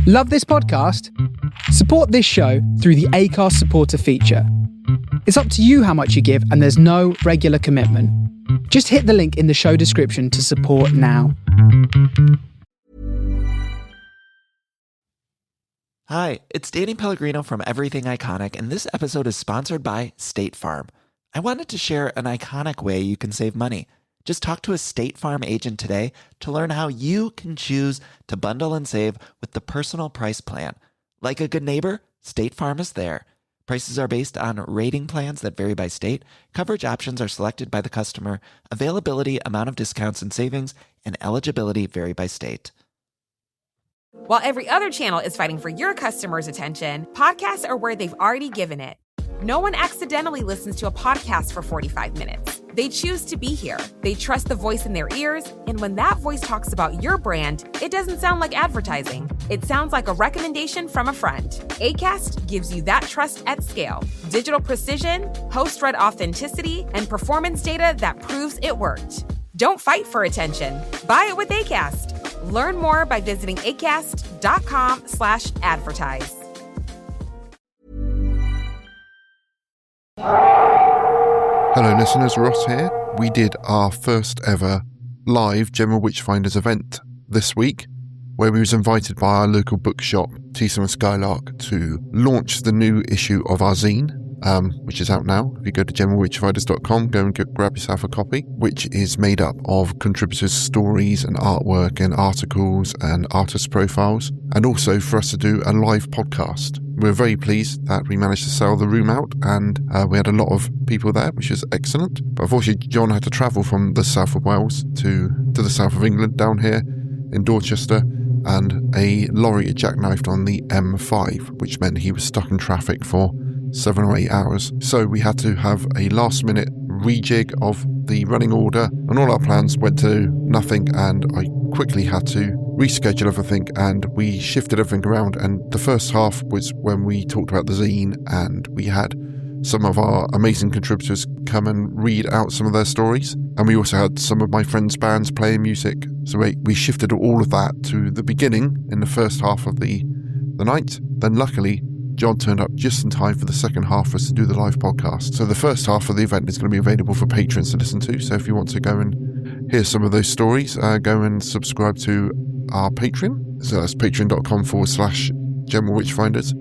Love this podcast? Support this show through the Acast supporter feature. It's up to you how much you give, and there's no regular commitment. Just hit the link in the show description to support now. Hi, it's Danny Pellegrino from Everything Iconic, and this episode is sponsored by State Farm. I wanted to share an iconic way you can save money. Just talk to a State Farm agent today to learn how you can choose to bundle and save with the Personal Price Plan. Like a good neighbor, State Farm is there. Prices are based on rating plans that vary by state. Coverage options are selected by the customer. Availability, amount of discounts and savings, and eligibility vary by state. While every other channel is fighting for your customers' attention, podcasts are where they've already given it. No one accidentally listens to a podcast for 45 minutes. They choose to be here. They trust the voice in their ears, and when that voice talks about your brand, it doesn't sound like advertising. It sounds like a recommendation from a friend. Acast gives you that trust at scale. Digital precision, host-read authenticity, and performance data that proves it worked. Don't fight for attention. Buy it with Acast. Learn more by visiting acast.com/advertise. Hello listeners, Ross here. We did our first ever live General Witchfinders event this week, where we was invited by our local bookshop, Teasel Skylark, to launch the new issue of our zine, which is out now. If you go to generalwitchfinders.com, go and grab yourself a copy, which is made up of contributors' stories and artwork and articles and artist profiles, and also for us to do a live podcast. We're very pleased that we managed to sell the room out, and we had a lot of people there, which was excellent. But unfortunately, John had to travel from the south of Wales to the south of England down here in Dorchester, and a lorry had jackknifed on the M5, which meant he was stuck in traffic for 7 or 8 hours. So we had to have a last-minute rejig of the running order, and all our plans went to nothing, and I quickly had to reschedule everything, and we shifted everything around. And the first half was when we talked about the zine, and we had some of our amazing contributors come and read out some of their stories, and we also had some of my friends' bands playing music. So we shifted all of that to the beginning in the first half of the night. Then luckily John turned up just in time for the second half for us to do the live podcast. So the first half of the event is going to be available for patrons to listen to. So if you want to go and hear some of those stories, go and subscribe to our Patreon. So that's patreon.com/General Witchfinders.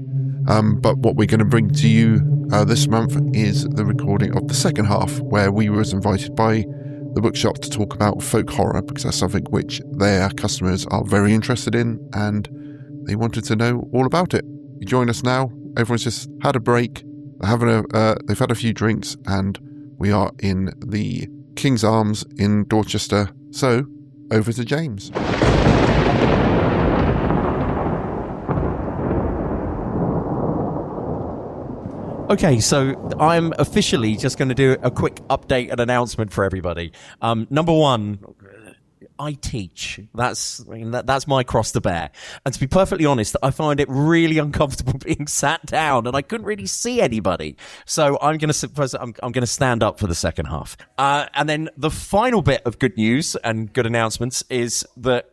But what we're going to bring to you this month is the recording of the second half, where we were invited by the bookshop to talk about folk horror, because that's something which their customers are very interested in, and they wanted to know all about it. You join us now. Everyone's just had a break. They've had a few drinks, and we are in the King's Arms in Dorchester. So, over to James. Okay, so I'm officially just going to do a quick update and announcement for everybody. Number one, I teach. That's my cross to bear. And to be perfectly honest, I find it really uncomfortable being sat down, and I couldn't really see anybody. So I'm going to stand up for the second half. And then the final bit of good news and good announcements is that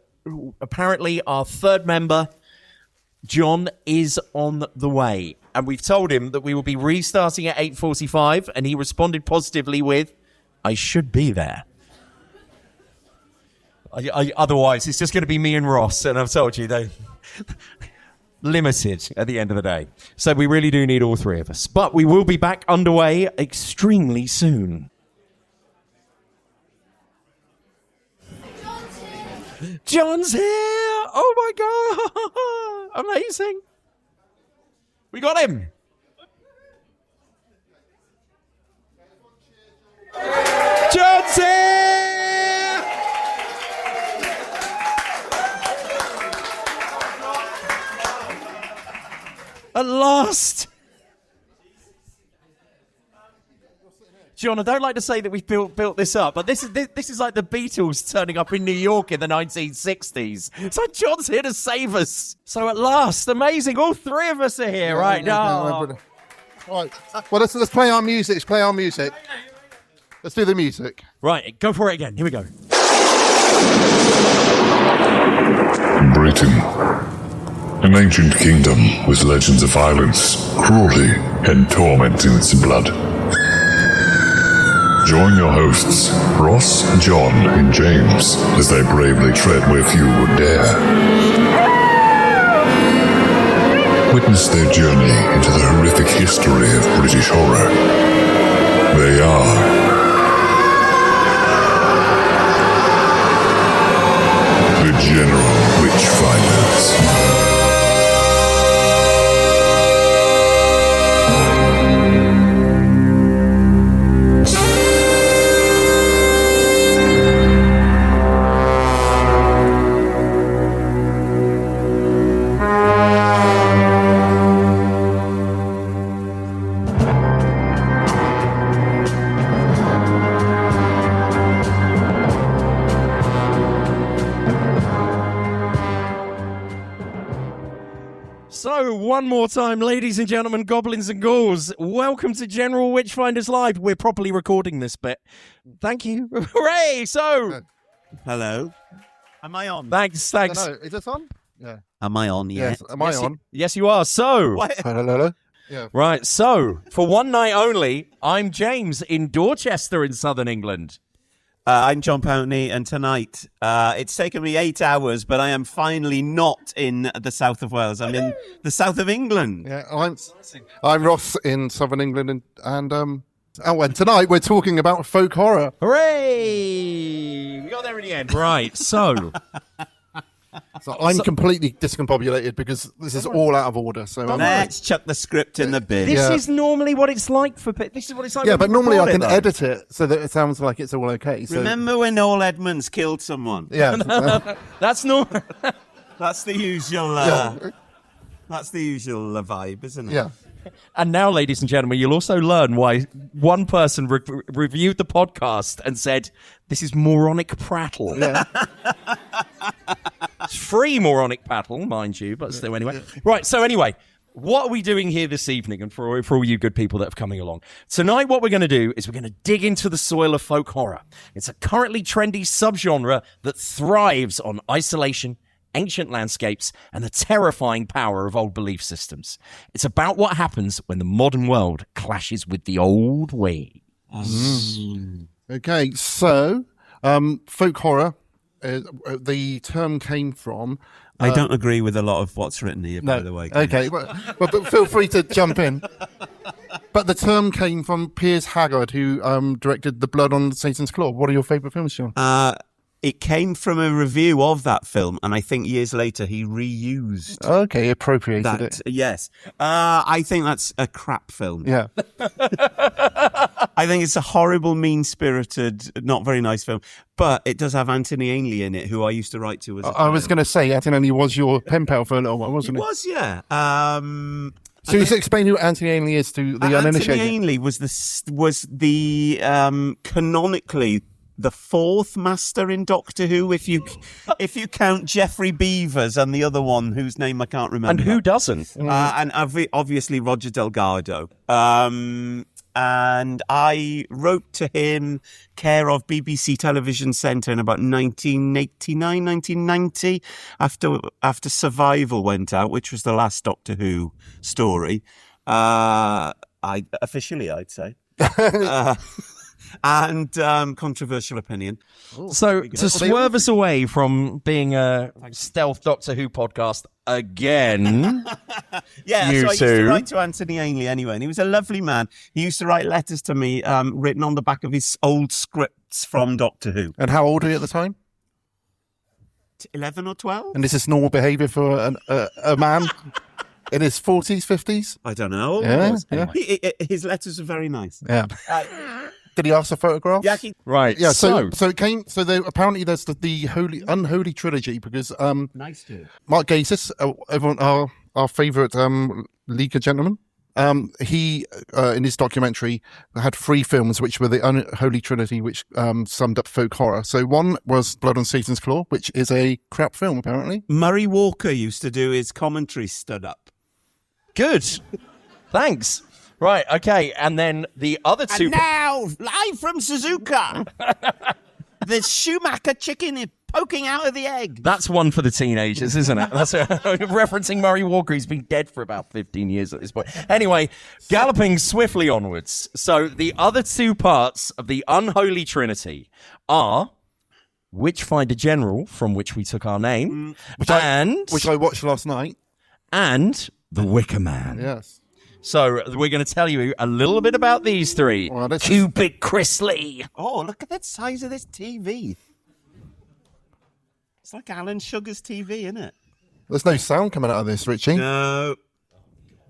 apparently our third member, John, is on the way. And we've told him that we will be restarting at 8:45, and he responded positively with, "I should be there." Otherwise, it's just going to be me and Ross, and I've told you, they limited at the end of the day. So we really do need all three of us. But we will be back underway extremely soon. John's here! Oh my God! Amazing! We got him! John's here! At last! John, I don't like to say that we've built this up, but this is like the Beatles turning up in New York in the 1960s. So John's here to save us. So at last, amazing, all three of us are here right now. Right. Well, let's play our music. Let's play our music. Let's do the music. Right, go for it again. Here we go. Britain, An ancient kingdom with legends of violence, cruelty, and torment in its blood. Join your hosts, Ross, John, and James, as they bravely tread where few would dare. Witness their journey into the horrific history of British horror. They are the General Witchfinders. So, one more time, ladies and gentlemen, goblins and ghouls, welcome to General Witchfinders Live. We're properly recording this bit. Thank you. Hooray! So, hello. Am I on? Thanks. No, is this on? Yeah. Am I on yet? Yes. Am I on? Yes, you are. So, Hello. Yeah. right. So, for one night only, I'm James in Dorchester in southern England. I'm John Pountney, and tonight it's taken me 8 hours, but I am finally not in the south of Wales. I'm in the south of England. Yeah. I'm Ross in southern England, and tonight we're talking about folk horror. Hooray! We got there in the end. Right. So. So I'm completely discombobulated because this is all out of order. So Let's chuck the script in the bin. This is normally what it's like for... This is what it's like. yeah, when but we normally I record can it, though. edit it so that it sounds like it's all okay. So, Remember when Noel Edmonds killed someone? Yeah. That's normal. That's the usual. That's the usual vibe, isn't it? Yeah. And now, ladies and gentlemen, you'll also learn why one person reviewed the podcast and said, this is moronic prattle. Yeah. It's free moronic prattle, mind you, but still anyway. Right, so anyway, what are we doing here this evening? And for all you good people that are coming along. Tonight, what we're going to do is we're going to dig into the soil of folk horror. It's a currently trendy subgenre that thrives on isolation, ancient landscapes, and the terrifying power of old belief systems. It's about what happens when the modern world clashes with the old way. Okay, so folk horror, the term came from... I don't agree with a lot of what's written here, by the way. Okay, but feel free to jump in. But the term came from Piers Haggard, who directed The Blood on Satan's Claw. What are your favourite films, Sean? It came from a review of that film, and I think years later he reused Okay, appropriated that. it. Yes. I think that's a crap film. Yeah. I think it's a horrible, mean-spirited, not very nice film. But it does have Anthony Ainley in it, who I used to write to as a I was going to say, Anthony was your pen pal for a little while, wasn't It he? was, yeah. So you explain who Anthony Ainley is to the uninitiated. Anthony Ainley was the canonically the fourth Master in Doctor Who, if you count Geoffrey Beevers and the other one whose name I can't remember. And who doesn't? And obviously Roger Delgado. And I wrote to him, care of BBC Television Centre, in about 1989, 1990, after Survival went out, which was the last Doctor Who story. I'd say. And controversial opinion. So, to swerve us away from being a stealth Doctor Who podcast again, yeah, you so I used two. to write to Anthony Ainley anyway, and he was a lovely man. He used to write letters to me written on the back of his old scripts from Doctor Who. And how old are you at the time? 11 or 12? And is this normal behaviour for a man in his 40s, 50s? I don't know. Yeah, Anyway, his letters are very nice. Yeah. Did he ask for photographs? Yeah, right? Yeah, so it came. So apparently there's the unholy trilogy because nice dude. Mark Gatiss, everyone, our favourite leaker gentleman, he in his documentary had 3 films which were the unholy trilogy, which summed up folk horror. So one was Blood on Satan's Claw, which is a crap film apparently. Murray Walker used to do his commentary stood up. Good. Thanks. Right, okay, and then the other two... And now, live from Suzuka, the Schumacher chicken poking out of the egg. That's one for the teenagers, isn't it? That's referencing Murray Walker, who's been dead for about 15 years at this point. Anyway, galloping swiftly onwards. So the other two parts of the unholy trinity are Witchfinder General, from which we took our name, which I watched last night, and The Wicker Man. Yes. So we're going to tell you a little bit about these three. Well, Cupid Chrisley. Oh, look at the size of this TV. It's like Alan Sugar's TV, isn't it? There's no sound coming out of this, Richie. No.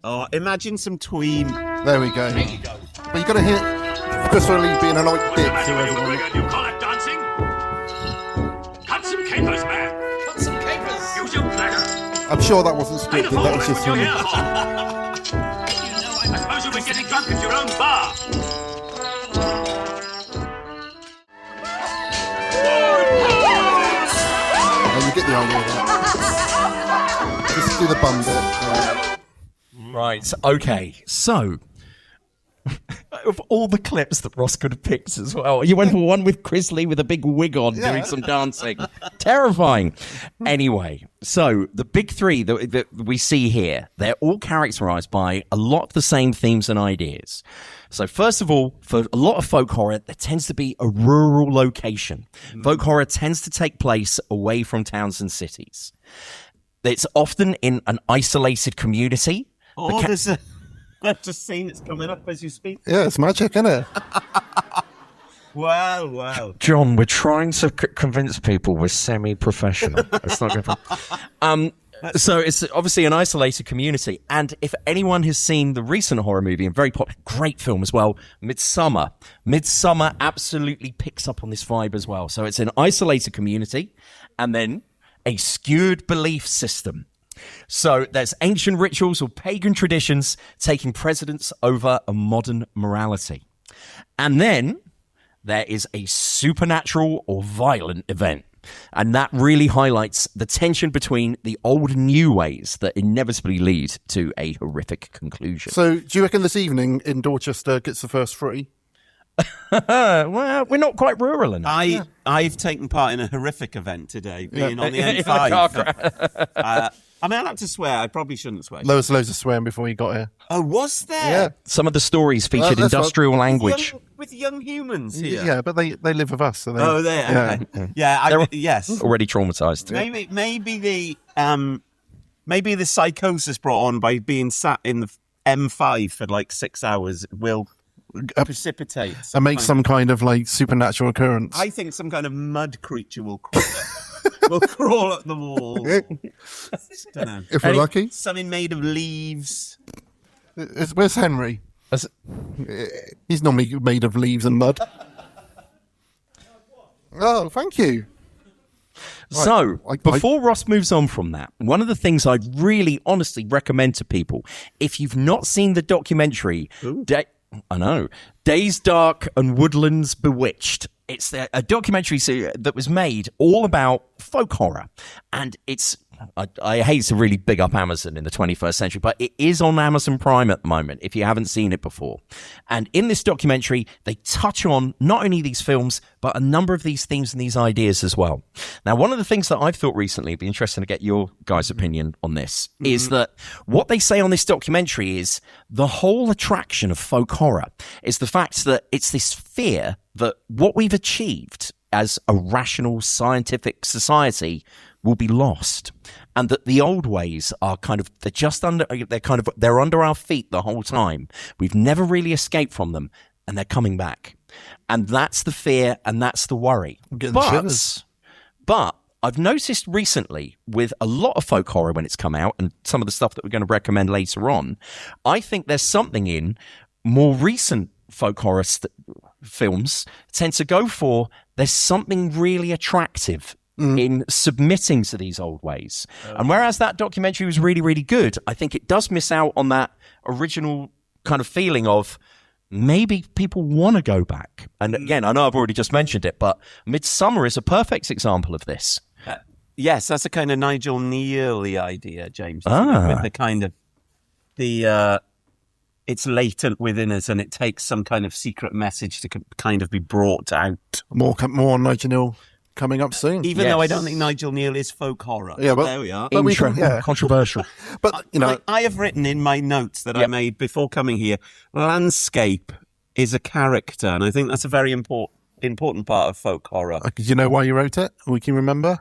Oh, imagine some tween. There we go. There you go. But you got to hear Christopher Lee being a light dick to everyone. You call it dancing? Cut some capers, man. Cut some capers. Use your bladder. I'm sure that wasn't scripted. That was just him. I suppose you'll be getting drunk at your own bar. Oh, you get the idea of that. Just do the bum bit. Right, okay. So, of all the clips that Ross could have picked as well, you went for one with Chrisley with a big wig on doing some dancing. Terrifying. Anyway, so the big three that we see here, they're all characterized by a lot of the same themes and ideas. So first of all, for a lot of folk horror, there tends to be a rural location. Folk horror tends to take place away from towns and cities. It's often in an isolated community. Oh, there's a... I've just seen it's coming up as you speak. Yeah, it's magic, isn't it? Wow. John, we're trying to convince people we're semi-professional. It's not going to... So it's obviously an isolated community. And if anyone has seen the recent horror movie, and very popular, great film as well, Midsummer. Midsummer absolutely picks up on this vibe as well. So it's an isolated community and then a skewed belief system. So there's ancient rituals or pagan traditions taking precedence over a modern morality. And then there is a supernatural or violent event. And that really highlights the tension between the old and new ways that inevitably lead to a horrific conclusion. So do you reckon this evening in Dorchester gets the first free? Well, we're not quite rural enough. I've taken part in a horrific event today, being on the M5. I mean, I like to swear. I probably shouldn't swear. There was loads of swearing before you got here. Oh, was there? Yeah. Some of the stories featured industrial language. With young humans here. Yeah, but they live with us. So they, there. Okay. Yes. Already traumatized. Maybe the psychosis brought on by being sat in the M5 for like 6 hours will precipitate. And make some kind of like supernatural occurrence. I think some kind of mud creature will crawl. We'll crawl up the wall. Don't know. If we're lucky. Something made of leaves. Where's Henry? He's normally made of leaves and mud. Oh, thank you. So, before Ross moves on from that, one of the things I'd really honestly recommend to people, if you've not seen the documentary, Days Dark and Woodlands Bewitched. It's a documentary that was made all about folk horror. And I hate to really big up Amazon in the 21st century, but it is on Amazon Prime at the moment, if you haven't seen it before. And in this documentary, they touch on not only these films, but a number of these themes and these ideas as well. Now, one of the things that I've thought recently, it'd be interesting to get your guys' opinion on this, is that what they say on this documentary is the whole attraction of folk horror is the fact that it's this fear that what we've achieved as a rational scientific society will be lost, and that the old ways are they're under our feet the whole time. We've never really escaped from them, and they're coming back. And that's the fear, and that's the worry. But I've noticed recently with a lot of folk horror when it's come out, and some of the stuff that we're going to recommend later on, I think there's something in more recent folk horror films tend to go for, there's something really attractive in submitting to these old ways. And whereas that documentary was really, really good, I think it does miss out on that original kind of feeling of maybe people want to go back. And again, I know I've already just mentioned it, but Midsummer is a perfect example of this. Yes, that's a kind of Nigel Kneale idea, James. With the kind of it's latent within us, and it takes some kind of secret message to kind of be brought out. More on Nigel Kneale. coming up soon. Even though I don't think Nigel Kneale is folk horror. Yeah, but there we are. But we can, Controversial. But you know, I have written in my notes that I made before coming here, landscape is a character, and I think that's a very important part of folk horror. do you know why you wrote it? We can remember.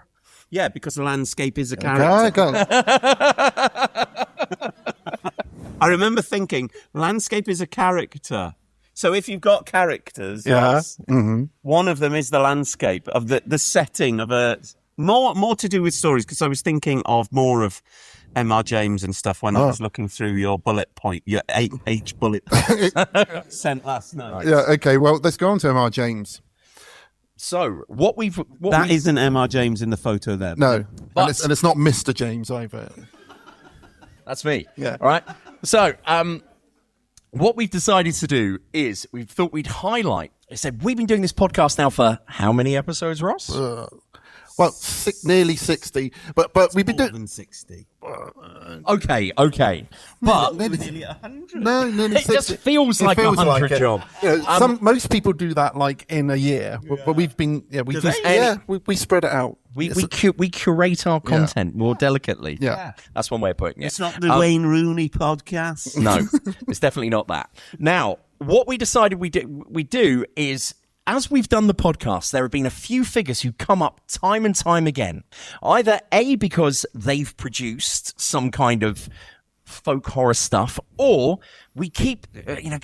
Yeah, because the landscape is a character. Okay, I remember thinking, landscape is a character. So if you've got characters, one of them is the landscape of the setting of a more to do with stories, because I was thinking of more of M.R. James and stuff when I was looking through your bullet point, your 8H bullet point sent last night. Yeah, okay, well, let's go on to M.R. James. So, that isn't M.R. James in the photo there. No, and it's not Mr. James either. That's me. Yeah. All right. So, what we've decided to do is we thought we'd highlight. I said we've been doing this podcast now for how many episodes, Ross? Well, nearly 60, but we've been doing more than 60. Okay, but Nearly 100. No, nearly it 60. just feels like 100 it. job. You know, most people do that like in a year, but we've been we spread it out. We curate our content more delicately. Yeah, that's one way of putting it. It's not the Wayne Rooney podcast. No, it's definitely not that. Now, what we decided we do is, as we've done the podcast, there have been a few figures who come up time and time again. Either A, because they've produced some kind of folk horror stuff, or we keep,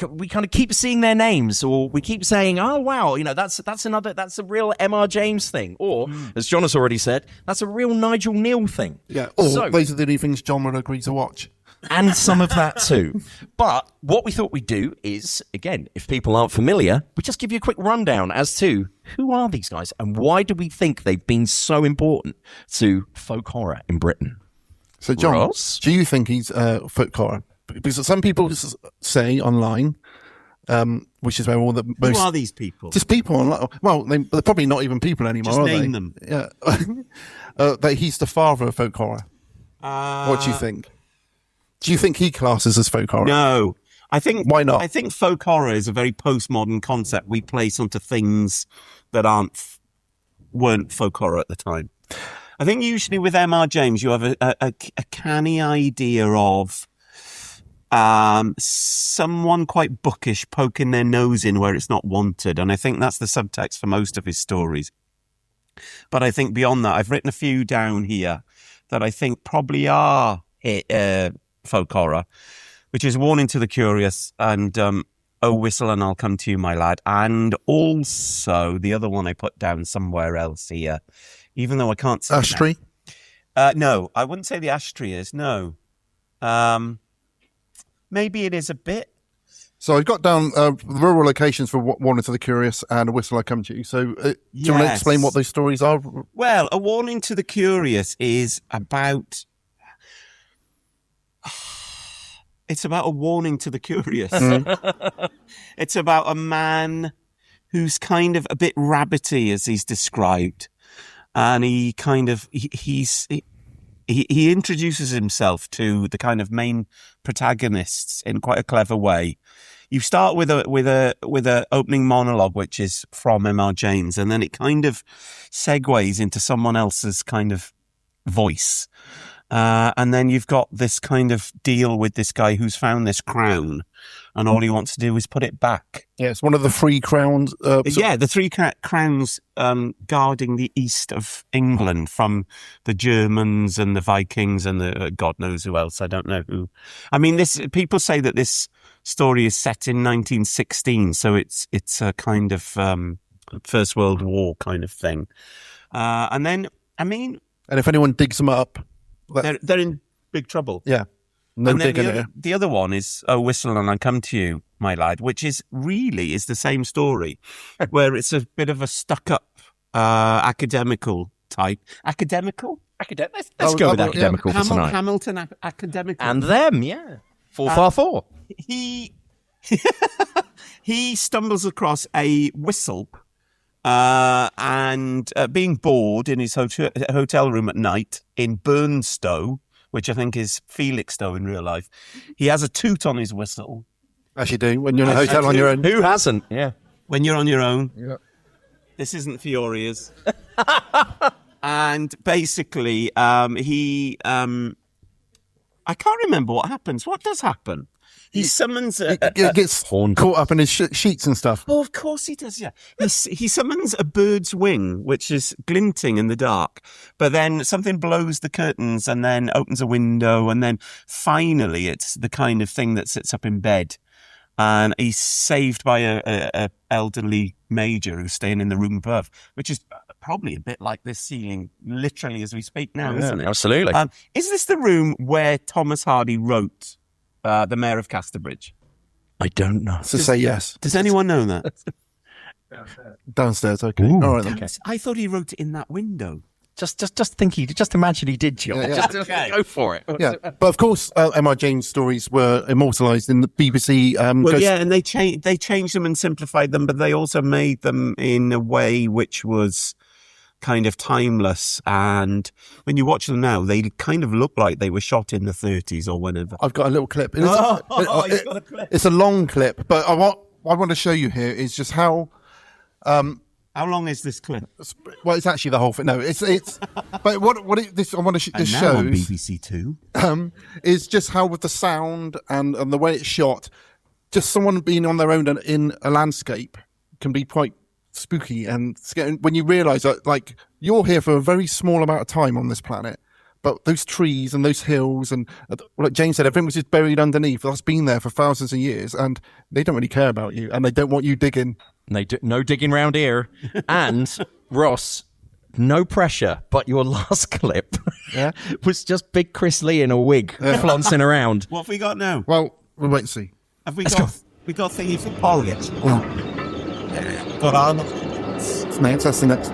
we kind of keep seeing their names, or we keep saying, oh wow, that's a real M.R. James thing, or as John has already said, that's a real Nigel Kneale thing. Yeah, or those are the only things John would agree to watch. And some of that too. But what we thought we'd do is, again, if people aren't familiar, we just give you a quick rundown as to who are these guys and why do we think they've been so important to folk horror in Britain. So, John, Ross? Do you think he's folk horror? Because some people say online, which is where all the most... Who are these people? Just people online. Well, they're probably not even people anymore, just are name they? them. Yeah. That he's the father of folk horror. What do you think? Do you think he classes as folk horror? No. Why not? I think folk horror is a very postmodern concept we place onto things that weren't folk horror at the time. I think usually with M.R. James, you have a canny idea of someone quite bookish poking their nose in where it's not wanted. And I think that's the subtext for most of his stories. But I think beyond that, I've written a few down here that I think probably are folk horror, which is Warning to the Curious and Oh Whistle and I'll Come to You, My Lad. And also the other one I put down somewhere else here, even though I can't see Ash Tree? No, I wouldn't say the Ash Tree is, no. Maybe it is a bit. So I've got down rural locations for Warning to the Curious and A Whistle I Come to You. So do you want to explain what those stories are? Well, A Warning to the Curious is about... It's about a warning to the curious. It's about a man who's kind of a bit rabbity, as he's described. And he kind of, he introduces himself to the kind of main protagonists in quite a clever way. You start with a opening monologue, which is from M.R. James, and then it kind of segues into someone else's kind of voice. And then you've got this kind of deal with this guy who's found this crown, and all he wants to do is put it back. Yeah, it's one of the 3 crowns. The 3 crowns guarding the east of England from the Germans and the Vikings and the God knows who else. I don't know who. I mean, people say that this story is set in 1916, so it's a kind of First World War kind of thing. And then, I mean, and if anyone digs them up, they're in big trouble. Yeah. No and digging then the other one is Oh Whistle and I Come to You, My Lad, which is the same story, where it's a bit of a stuck-up academical type. Academical? Let's go with academical for tonight. Hamilton academical. And them, 4-4. He stumbles across a whistle and being bored in his hotel room at night in Burnstow, which I think is Felixstowe in real life. He has a toot on his whistle. As you do when you're in a hotel on your own. Who hasn't? Yeah. When you're on your own. Yeah. This isn't Fiorea's. And basically, he... I can't remember what happens. What does happen? He summons It gets caught up in his sheets and stuff. Oh, of course he does, yeah. He summons a bird's wing, which is glinting in the dark. But then something blows the curtains and then opens a window. And then finally, it's the kind of thing that sits up in bed. And he's saved by a elderly major who's staying in the room above, which is probably a bit like this ceiling, literally as we speak now, isn't it? Absolutely. Is this the room where Thomas Hardy wrote The Mayor of Casterbridge? I don't know. So say yes. Does anyone know that? Downstairs, okay. Ooh. All right, then. Okay. I thought he wrote it in that window. Just imagine he did, Jill. Yeah. Just go for it. Yeah, but of course, M.R. James' stories were immortalised in the BBC. And they changed them and simplified them, but they also made them in a way which was kind of timeless. And when you watch them now, they kind of look like they were shot in the 30s or whenever. I've got a little clip. You've got a clip. It's a long clip, but what I want to show you here is just how. How long is this clip? Well, it's actually the whole thing. No, it's. But this I want to this now shows on BBC Two is just how with the sound and the way it's shot, just someone being on their own in a landscape can be quite spooky and scary when you realise that like you're here for a very small amount of time on this planet. But those trees and those hills and like James said, everything was just buried underneath. That's been there for thousands of years, and they don't really care about you, and they don't want you digging. No digging round here. And Ross, no pressure, but your last clip was just big Chris Lee in a wig flancing around. What have we got now? Well, we'll wait and see. Have we got thingy for porridge? Well, Got on. it's next. That's the next.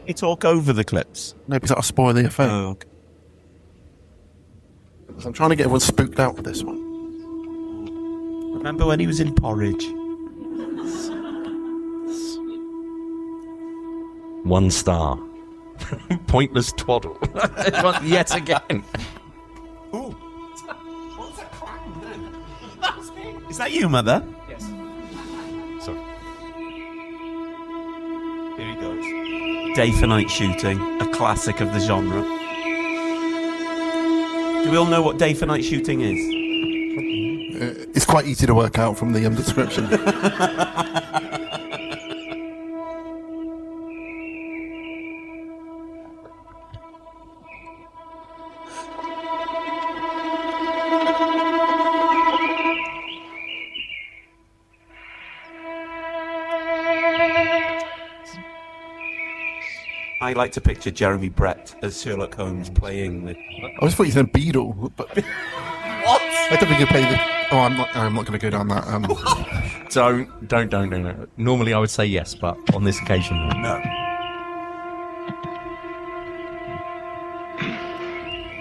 You talk over the clips. No, because that'll spoil the effect. Oh, okay. I'm trying to get everyone spooked out with this one. Remember when he was in Porridge? 1 star. Pointless twaddle. Yet again. Ooh. What's that clang then? That's me. Is that you, Mother? Yes. Sorry. Here he goes. Day for night shooting, a classic of the genre. Do we all know what day for night shooting is? It's quite easy to work out from the description. I like to picture Jeremy Brett as Sherlock Holmes playing the... I always thought you said Beadle, but what? I don't think you play the. Oh, I'm not going to go down that. Don't. Normally I would say yes, but on this occasion, No.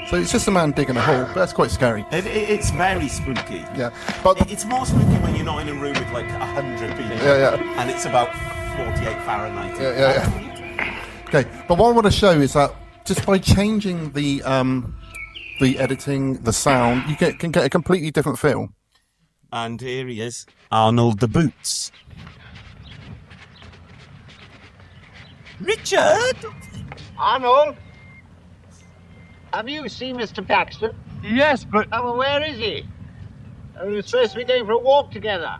So it's just a man digging a hole, but that's quite scary. It's very spooky. Yeah, but It's more spooky when you're not in a room with like 100 people. Yeah. And it's about 48 Fahrenheit. Yeah. Okay, but what I want to show is that just by changing the editing, the sound, you can get a completely different feel. And here he is, Arnold the Boots. Richard! Arnold, have you seen Mr. Paxton? Yes, but Oh, well, where is he? We were supposed to be going for a walk together.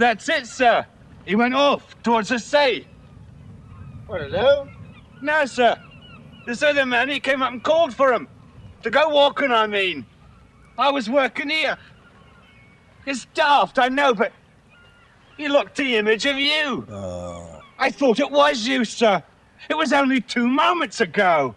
that's it, sir. He went off towards the sea. What, alone? No, sir. This other man, he came up and called for him. To go walking, I mean. I was working here. It's daft, I know, but he looked the image of you. I thought it was you, sir. It was only 2 moments ago.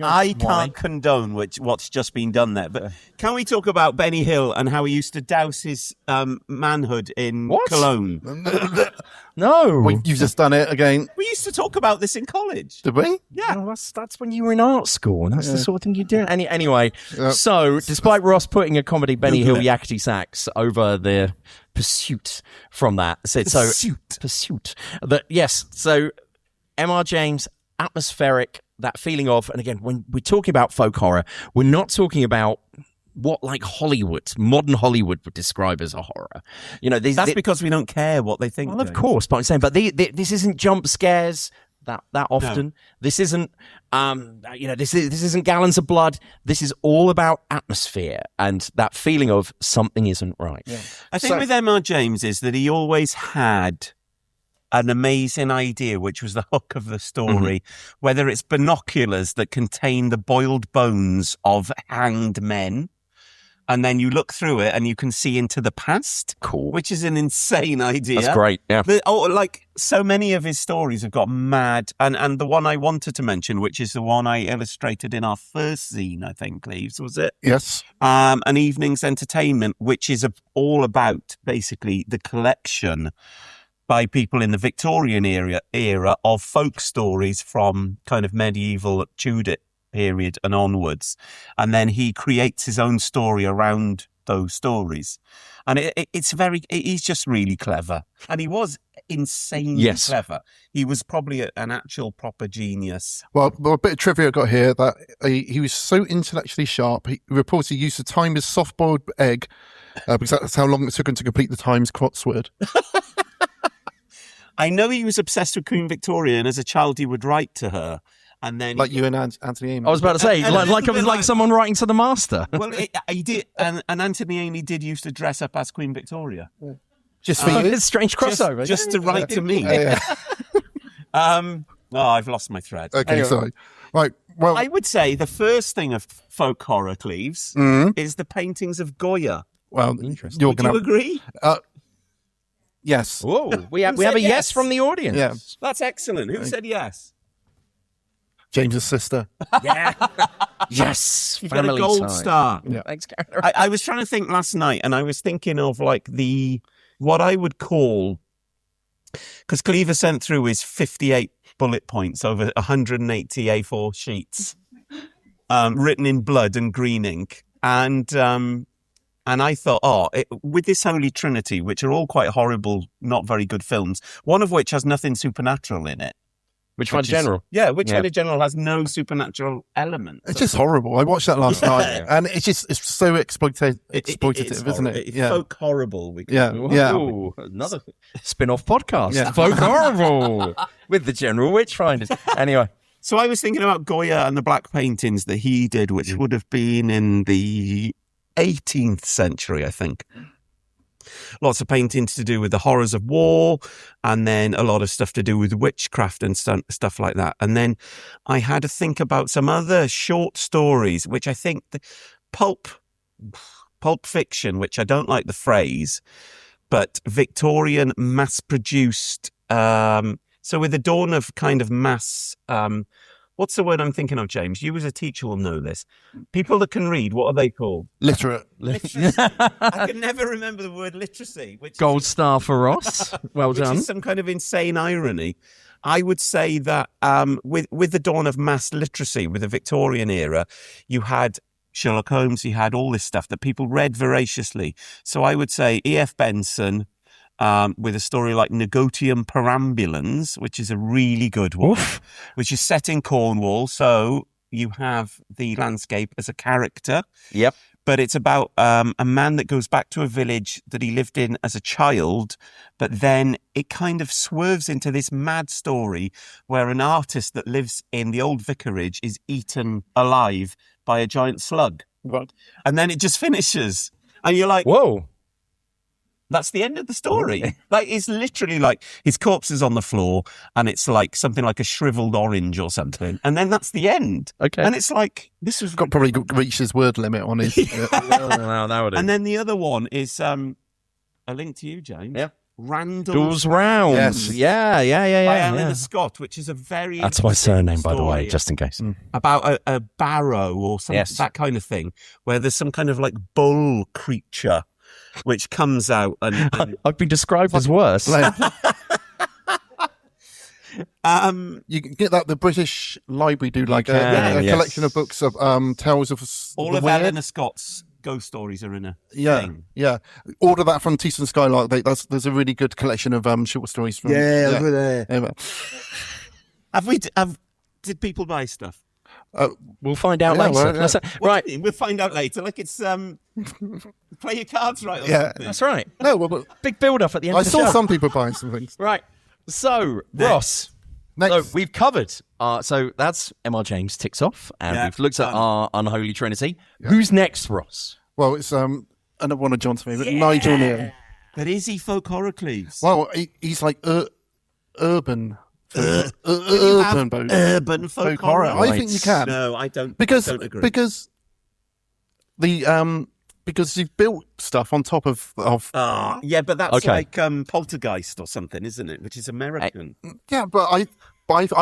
I can't condone what's just been done there. But can we talk about Benny Hill and how he used to douse his manhood in cologne? No. You've just done it again. We used to talk about this in college. Did we? Yeah. Well, that's when you were in art school. That's the sort of thing you do. Anyway, so despite Ross putting a comedy Benny Hill yakety sax over the pursuit from that, pursuit. Yes. So M.R. James, atmospheric, that feeling of, and again, when we're talking about folk horror, we're not talking about what like modern Hollywood would describe as a horror. That's because we don't care what they think. Well, of course, but I'm saying, but this isn't jump scares that often. No. This isn't, this isn't gallons of blood. This is all about atmosphere and that feeling of something isn't right. Yeah. I think with M.R. James is that he always had an amazing idea, which was the hook of the story, whether it's binoculars that contain the boiled bones of hanged men. And then you look through it and you can see into the past. Cool. Which is an insane idea. That's great, yeah. Like so many of his stories have got mad. And the one I wanted to mention, which is the one I illustrated in our first zine, I think, Cleves, was it? Yes. An Evening's Entertainment, which is all about basically the collection by people in the Victorian era of folk stories from kind of medieval Tudor period and onwards. And then he creates his own story around those stories. And he's just really clever. And he was insanely clever. He was probably an actual proper genius. Well, a bit of trivia I got here that he was so intellectually sharp, he reportedly used to time his soft-boiled egg because that's how long it took him to complete the Times crossword. I know he was obsessed with Queen Victoria, and as a child he would write to her. And then you and Anthony Amy. I was about to say, like someone writing to the master. Well, he did, and Anthony Amy did used to dress up as Queen Victoria. Yeah. Just for you? It's a strange crossover. Just to write to me. I've lost my thread. Okay, anyway. Sorry. Right, well, I would say the first thing of folk horror, Cleves, is the paintings of Goya. Well, interesting. Would you agree? Yes. Whoa, we have a yes from the audience. Yeah. That's excellent. Who said yes? James's sister. Yeah. Yes. You've got a gold star. Yeah. Thanks, Karen. I was trying to think last night, and I was thinking of like what I would call, because Cleaver sent through his 58 bullet points over 180 A4 sheets, written in blood and green ink. And I thought, with this Holy Trinity, which are all quite horrible, not very good films, one of which has nothing supernatural in it. Witchfinder General? Yeah, Witchfinder General has no supernatural element. It's just horrible. I watched that last night, and it's so exploitative, isn't it? It's folk horrible. Ooh, another spin-off podcast. Yeah. Folk horrible with the General Witchfinders. Anyway. So I was thinking about Goya and the black paintings that he did, which would have been in the 18th century, I think. Lots of paintings to do with the horrors of war, and then a lot of stuff to do with witchcraft and stuff like that. And then I had to think about some other short stories, which I think the pulp fiction, which I don't like the phrase, but Victorian mass-produced. So with the dawn of kind of mass. What's the word I'm thinking of, James? You as a teacher will know this. People that can read, what are they called? Literate. Literacy. I can never remember the word literacy. Gold star for Ross. Well done. Which is some kind of insane irony. I would say that with the dawn of mass literacy, with the Victorian era, you had Sherlock Holmes, you had all this stuff that people read voraciously. So I would say E.F. Benson, with a story like Negotium Perambulans, which is a really good one, which is set in Cornwall. So you have the landscape as a character. Yep. But it's about a man that goes back to a village that he lived in as a child, but then it kind of swerves into this mad story where an artist that lives in the old vicarage is eaten alive by a giant slug. Right. And then it just finishes. And you're like, whoa. That's the end of the story. Like, it's literally like his corpse is on the floor and it's like something like a shriveled orange or something. And then that's the end. Okay. And it's like, this was... Probably reached his word limit on his... Well, nowadays. And then the other one is A Link to You, James. Yeah. Randall's Rounds. Yes. Yeah. By Eleanor Scott, which is a very That's my surname, by the way, just in case. About a barrow or something, that kind of thing, where there's some kind of like bull creature which comes out and I've been described as worse. You can get that. The British Library do like a collection of books of tales of all of Eleanor Scott's ghost stories are in a thing. Yeah. Order that from Teasel Skylark. There's a really good collection of short stories from. Did people buy stuff? We'll find out later. Right, we'll find out later. Like it's play your cards right. Or something. That's right. No, big build up at the end. I saw some people buying some things. Right. So Ross. Next. So we've covered. So that's MR James ticks off, and we've looked at our unholy trinity. Yeah. Who's next, Ross? Well, it's another one of John's favourite, Nigel Kneale. But is he folk horror, Cleves? Well, he's like urban. Urban folk horror. I think you can. No, I don't. I don't agree. Because you've built stuff on top of. Yeah, but that's like Poltergeist or something, isn't it? Which is American. Yeah, but I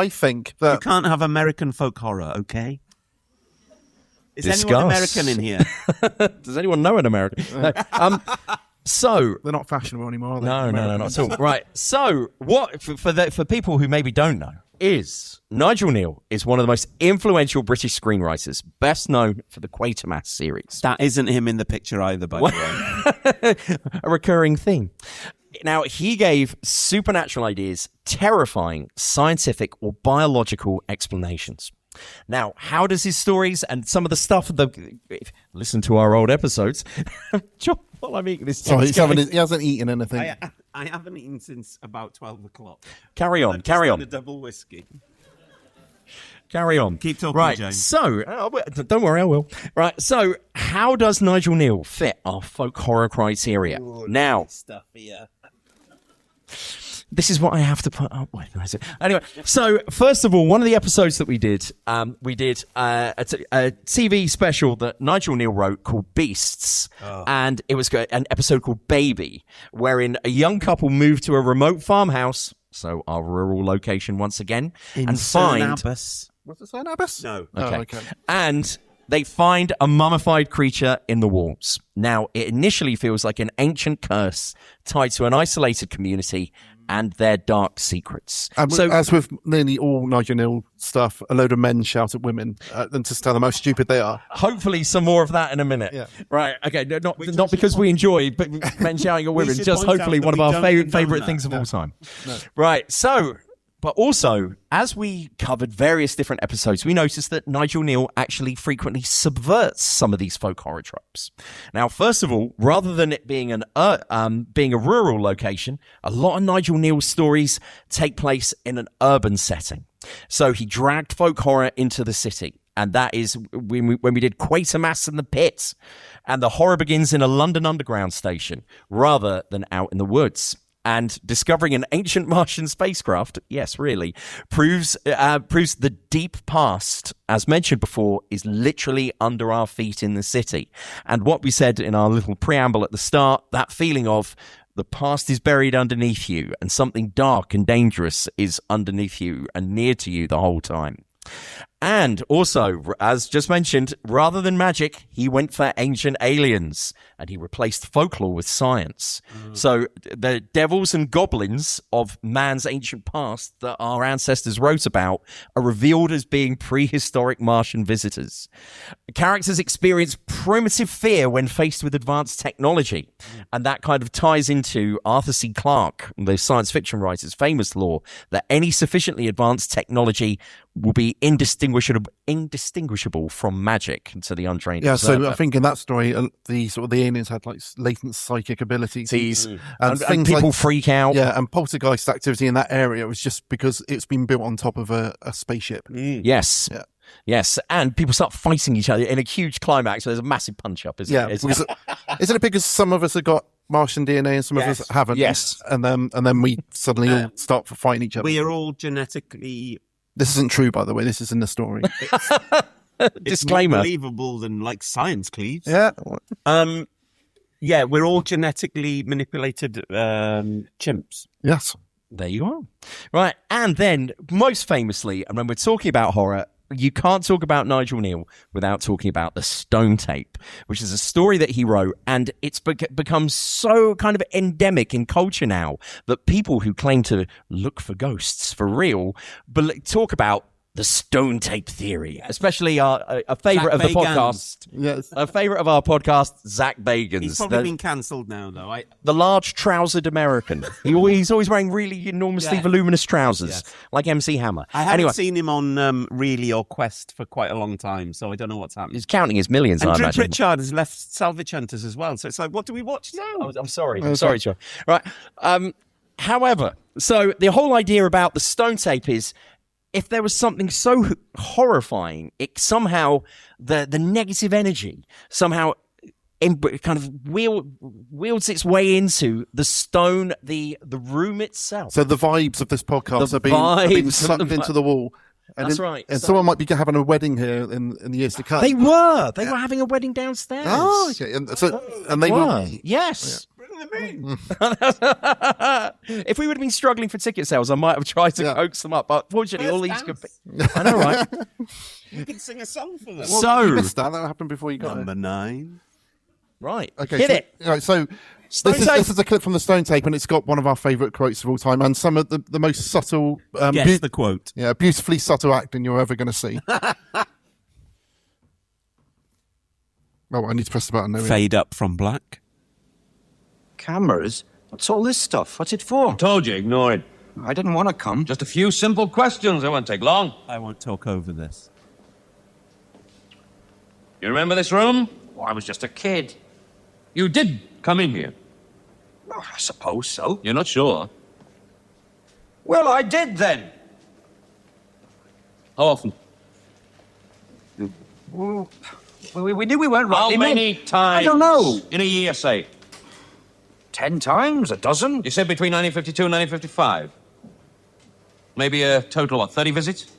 think that you can't have American folk horror. Okay. Is anyone American in here? Does anyone know an American? No. So they're not fashionable anymore, are they? No, not at all. Right. So what for people who maybe don't know is Nigel Kneale is one of the most influential British screenwriters, best known for the Quatermass series. That isn't him in the picture either, by the way. A recurring theme. Now, he gave supernatural ideas terrifying scientific or biological explanations. Now, how does his stories and some of the stuff listen to our old episodes? Well, I mean, he hasn't eaten anything. I haven't eaten since about 12 o'clock. Carry on. A double whiskey. Carry on. Keep talking, right, James. So, don't worry, I will. Right, so how does Nigel Kneale fit our folk horror criteria? Now, stuff here. This is what I have to put up with. Anyway, so first of all, one of the episodes that we did a TV special that Nigel Kneale wrote called Beasts. And it was an episode called Baby, wherein a young couple moved to a remote farmhouse, so our rural location once again, and find... Was it St. Abbas? No. Okay. And they find a mummified creature in the walls. Now, it initially feels like an ancient curse tied to an isolated community and their dark secrets. And as with nearly all Nigel Kneale stuff, a load of men shout at women and to tell them how stupid they are. Hopefully some more of that in a minute. Yeah. Right, okay, not because we enjoy men shouting at women, just hopefully one of our favourite things of all time. No. Right, so... But also, as we covered various different episodes, we noticed that Nigel Kneale actually frequently subverts some of these folk horror tropes. Now, first of all, rather than it being being a rural location, a lot of Nigel Kneale's stories take place in an urban setting. So he dragged folk horror into the city. And that is when we did Quatermass and the Pit. And the horror begins in a London Underground station rather than out in the woods. And discovering an ancient Martian spacecraft, yes, really, proves the deep past, as mentioned before, is literally under our feet in the city. And what we said in our little preamble at the start, that feeling of the past is buried underneath you and something dark and dangerous is underneath you and near to you the whole time. And also, as just mentioned, rather than magic, he went for ancient aliens and he replaced folklore with science. So the devils and goblins of man's ancient past that our ancestors wrote about are revealed as being prehistoric Martian visitors. Characters experience primitive fear when faced with advanced technology. And that kind of ties into Arthur C. Clarke, the science fiction writer's famous law that any sufficiently advanced technology will be indistinguishable from magic to the untrained observer. So I think in that story, the aliens had like latent psychic abilities, and people freak out. Yeah, and poltergeist activity in that area was just because it's been built on top of a spaceship. Yes. Yeah. Yes, and people start fighting each other in a huge climax. So there's a massive punch-up, isn't it? Isn't it because some of us have got Martian DNA and some of us haven't? Yes. And then we suddenly all start fighting each other. We are all genetically... This isn't true, by the way. This is in the story. Disclaimer. It's more believable than like science, Cleves. Yeah. Yeah, we're all genetically manipulated chimps. Yes. There you are. Right. And then, most famously, and when we're talking about horror, you can't talk about Nigel Kneale without talking about The Stone Tape, which is a story that he wrote, and it's become so kind of endemic in culture now that people who claim to look for ghosts for real talk about the Stone Tape theory, especially a favourite of the podcast. Yes. A favourite of our podcast, Zach Bagans. He's probably been cancelled now, though. The large trousered American. He's always wearing really enormously voluminous trousers, like MC Hammer. I haven't seen him on Really or Quest for quite a long time, so I don't know what's happening. He's counting his millions, and I Drew imagine. Pritchard has left Salvage Hunters as well, so it's like, what do we watch now? I'm sorry. I'm sorry, Joe. Right. However, so the whole idea about the Stone Tape is, if there was something so horrifying, it somehow, the negative energy somehow kind of wields its way into the stone, the room itself. So the vibes of this podcast are being sucked into the wall. And That's right. And someone might be having a wedding here in the years to come. They were having a wedding downstairs. Oh, okay. And they were. Yes. Bring them in. If we would have been struggling for ticket sales, I might have tried to coax them up. But fortunately, all these could be. I know, right? You can sing a song for them. So you missed that happened before you got Number 9. Right. Okay. Hit it. All right. So this is a clip from the Stone Tape, and it's got one of our favourite quotes of all time, and some of the most subtle. Guess the quote. Yeah, beautifully subtle acting you're ever going to see. Oh, I need to press the button. There we go. Fade up from black. Cameras? What's all this stuff? What's it for? Told you, ignore it. I didn't want to come. Just a few simple questions. It won't take long. I won't talk over this. You remember this room? Well, I was just a kid. You did come in here. Oh, I suppose so. You're not sure? Well, I did then. How often? Well, we knew we weren't right. How many times? I don't know. In a year, say. 10 times? A dozen? You said between 1952 and 1955. Maybe a total of 30 visits? Did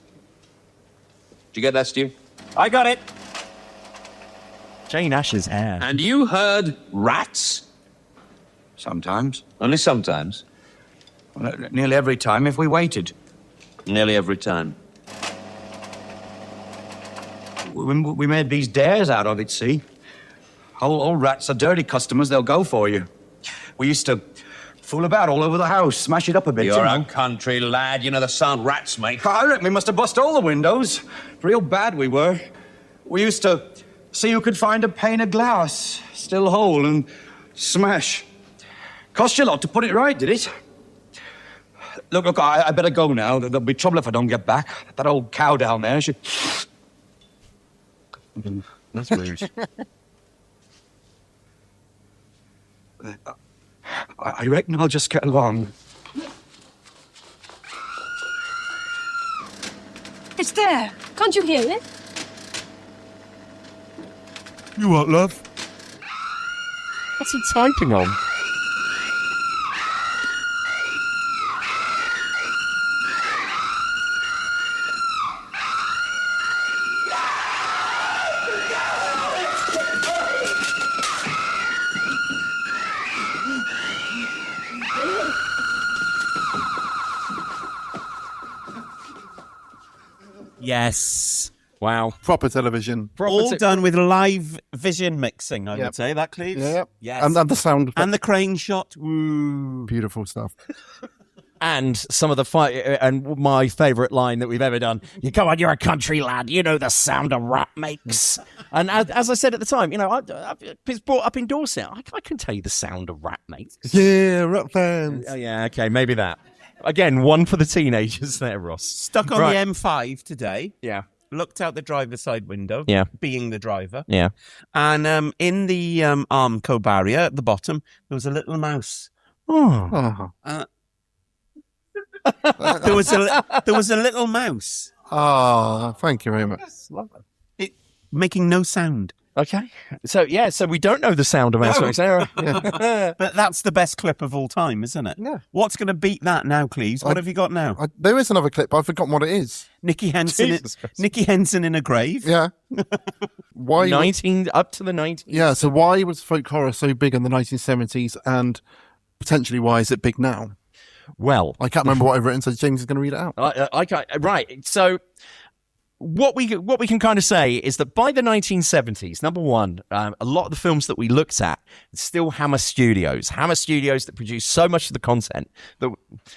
you get that, Stu? I got it. Jane Ash's hair. And you heard rats? Sometimes. Only sometimes. Well, nearly every time if we waited. Nearly every time. We made these dares out of it, see? Old rats are dirty customers, they'll go for you. We used to fool about all over the house, smash it up a bit. You're a country lad, you know the sound rats make. I reckon we must have bust all the windows. Real bad we were. We used to see who could find a pane of glass, still whole, and smash. Cost you a lot to put it right, did it? Look, I better go now. There'll be trouble if I don't get back. That old cow down there, she... That's rude. I reckon I'll just get along. It's there. Can't you hear it? You what, love? What's he typing on? Yes. Wow. Proper television. All done with live vision mixing, I would say. That, Cleves? Yeah. Yes. And the sound. And the crane shot. Ooh. Beautiful stuff. And some of the fight, and my favourite line that we've ever done. You come on, you're a country lad. You know the sound a rat makes. And as I said at the time, you know, it's brought up in Dorset. I can tell you the sound a rat makes. Yeah, rat fans. Oh yeah, okay, maybe that. Again, one for the teenagers there, Ross. Stuck on the M5 today. Yeah. Looked out the driver's side window. Yeah. Being the driver. Yeah. And in the Armco barrier at the bottom, there was a little mouse. Oh. There was a little mouse. Oh, thank you very much. It making no sound. Okay. So we don't know the sound of Mass Sarah. But that's the best clip of all time, isn't it? Yeah. What's going to beat that now, Cleves? What have you got now? There is another clip, but I've forgotten what it is. Nicky Henson in a grave? Yeah. Why? Up to the 90s. Yeah, so why was folk horror so big in the 1970s, and potentially why is it big now? Well, I can't remember what I've written, so James is going to read it out. I can't. Right. So what we can kind of say is that by the 1970s, number one, a lot of the films that we looked at still Hammer Studios that produce so much of the content that